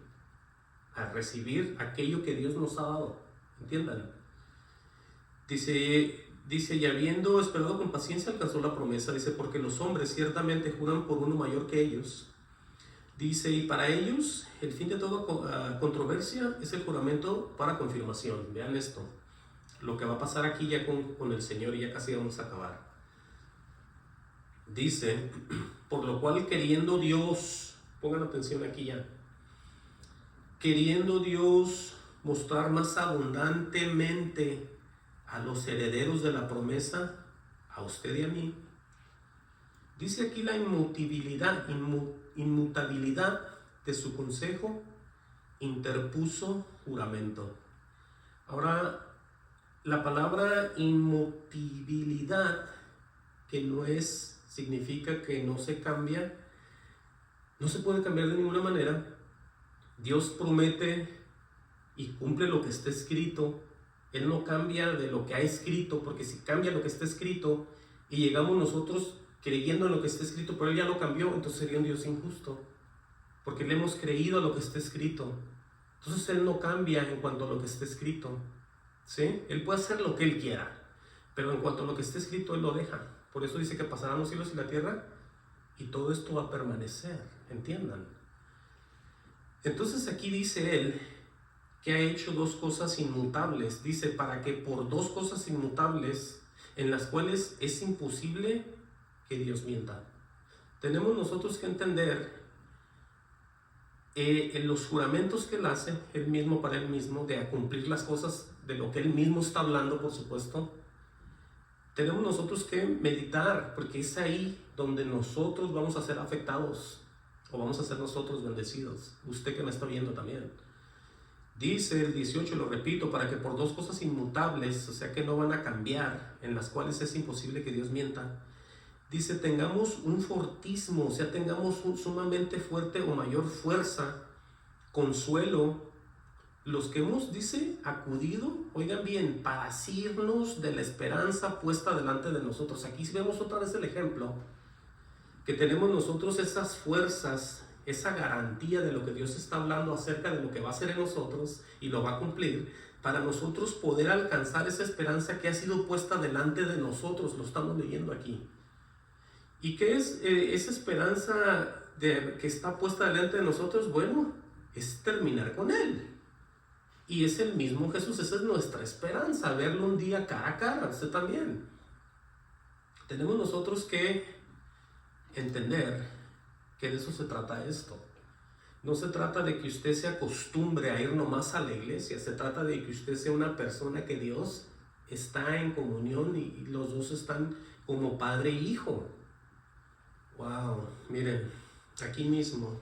a recibir aquello que Dios nos ha dado. ¿Entiendan? Dice, y habiendo esperado con paciencia, alcanzó la promesa. Dice, porque los hombres ciertamente juran por uno mayor que ellos. Dice, y para ellos, el fin de toda controversia es el juramento para confirmación. Vean esto. Lo que va a pasar aquí ya con el Señor, y ya casi vamos a acabar. Dice, por lo cual queriendo Dios, pongan atención aquí ya, queriendo Dios mostrar más abundantemente a los herederos de la promesa, a usted y a mí, dice aquí la inmutabilidad de su consejo, interpuso juramento. Ahora, la palabra inmutabilidad, que no es, significa que no se cambia, no se puede cambiar de ninguna manera. Dios promete y cumple lo que está escrito. Él no cambia de lo que ha escrito, porque si cambia lo que está escrito y llegamos nosotros creyendo en lo que está escrito, pero Él ya lo cambió, entonces sería un Dios injusto, porque le hemos creído a lo que está escrito. Entonces Él no cambia en cuanto a lo que está escrito. ¿Sí? Él puede hacer lo que Él quiera, pero en cuanto a lo que está escrito, Él lo deja. Por eso dice que pasarán los cielos y la tierra, y todo esto va a permanecer, entiendan. Entonces aquí dice él que ha hecho dos cosas inmutables. Dice, para que por dos cosas inmutables, en las cuales es imposible que Dios mienta. Tenemos nosotros que entender en los juramentos que él hace, él mismo para él mismo, de cumplir las cosas de lo que él mismo está hablando, por supuesto. Tenemos nosotros que meditar, porque es ahí donde nosotros vamos a ser afectados, o vamos a ser nosotros bendecidos. Usted que me está viendo también. Dice el 18, lo repito, para que por dos cosas inmutables, o sea que no van a cambiar, en las cuales es imposible que Dios mienta. Dice, tengamos un fortismo, o sea, tengamos un sumamente fuerte o mayor fuerza, consuelo, los que hemos, dice, acudido, oigan bien, para asirnos de la esperanza puesta delante de nosotros. Aquí vemos otra vez el ejemplo, que tenemos nosotros esas fuerzas, esa garantía de lo que Dios está hablando acerca de lo que va a hacer en nosotros y lo va a cumplir, para nosotros poder alcanzar esa esperanza que ha sido puesta delante de nosotros. Lo estamos leyendo aquí. ¿Y qué es esa esperanza que está puesta delante de nosotros? Bueno, es terminar con Él. Y es el mismo Jesús, esa es nuestra esperanza, verlo un día cara a cara. Usted también. Tenemos nosotros que entender que de eso se trata esto. No se trata de que usted se acostumbre a ir nomás a la iglesia, se trata de que usted sea una persona que Dios está en comunión y los dos están como padre e hijo. Wow, miren, aquí mismo,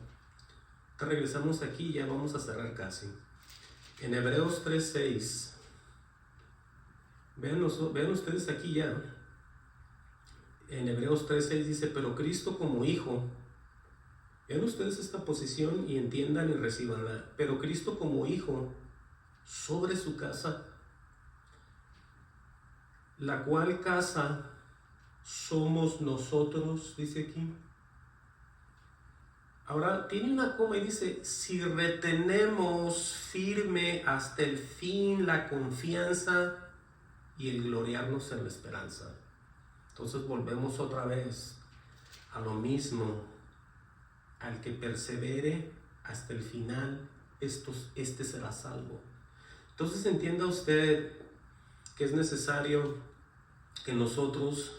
regresamos aquí y ya vamos a cerrar casi. En Hebreos 3:6, vean ustedes aquí ya. En Hebreos 3:6 dice, pero Cristo como hijo, vean ustedes esta posición y entiendan y recíbanla, pero Cristo como hijo sobre su casa, la cual casa somos nosotros, dice aquí. Ahora tiene una coma y dice, si retenemos firme hasta el fin la confianza y el gloriarnos en la esperanza. Entonces volvemos otra vez a lo mismo. Al que persevere hasta el final, este será salvo. Entonces entienda usted que es necesario que nosotros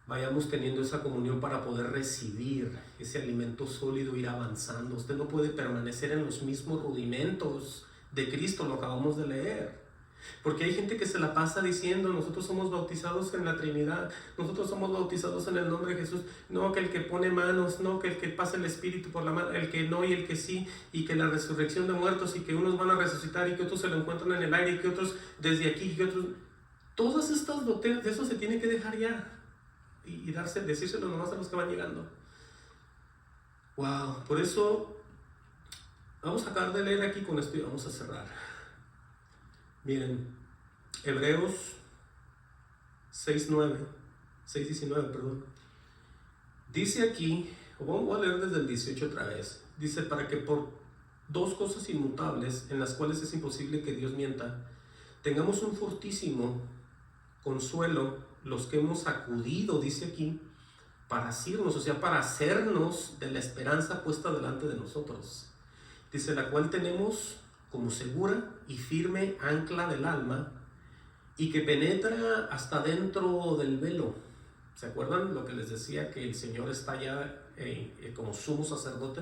vayamos teniendo esa comunión para poder recibir ese alimento sólido, ir avanzando. Usted no puede permanecer en los mismos rudimentos de Cristo, lo acabamos de leer. Porque hay gente que se la pasa diciendo, nosotros somos bautizados en la Trinidad, nosotros somos bautizados en el nombre de Jesús, no que el que pone manos, no que el que pasa el Espíritu por la mano, el que no y el que sí, y que la resurrección de muertos, y que unos van a resucitar y que otros se lo encuentran en el aire, y que otros desde aquí, y que otros... Todas estas doctrinas, de eso se tiene que dejar ya, y decírselo nomás a los que van llegando. Wow, por eso vamos a acabar de leer aquí con esto y vamos a cerrar. Miren, Hebreos 6:19, perdón. Dice aquí, voy a leer desde el 18 otra vez. Dice, para que por dos cosas inmutables, en las cuales es imposible que Dios mienta, tengamos un fortísimo consuelo, los que hemos acudido, dice aquí, para asirnos, o sea, para hacernos de la esperanza puesta delante de nosotros. Dice, la cual tenemos como segura y firme ancla del alma, y que penetra hasta dentro del velo. ¿Se acuerdan lo que les decía? Que el Señor está ya como sumo sacerdote.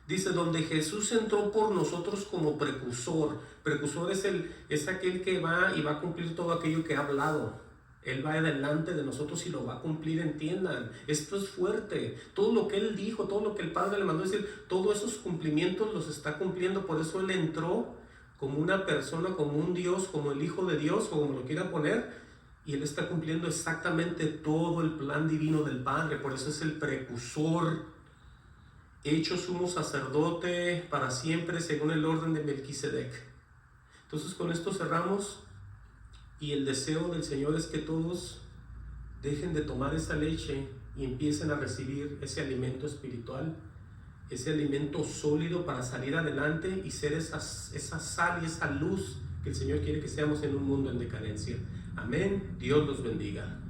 Dice, donde Jesús entró por nosotros como precursor. Precursor es aquel que va y va a cumplir todo aquello que ha hablado. Él va adelante de nosotros y lo va a cumplir, entiendan. Esto es fuerte. Todo lo que Él dijo, todo lo que el Padre le mandó decir, todos esos cumplimientos los está cumpliendo. Por eso Él entró como una persona, como un Dios, como el Hijo de Dios, o como lo quiera poner. Y Él está cumpliendo exactamente todo el plan divino del Padre. Por eso es el precursor, hecho sumo sacerdote para siempre según el orden de Melquisedec. Entonces con esto cerramos. Y el deseo del Señor es que todos dejen de tomar esa leche y empiecen a recibir ese alimento espiritual, ese alimento sólido para salir adelante y ser esa sal y esa luz que el Señor quiere que seamos en un mundo en decadencia. Amén. Dios los bendiga.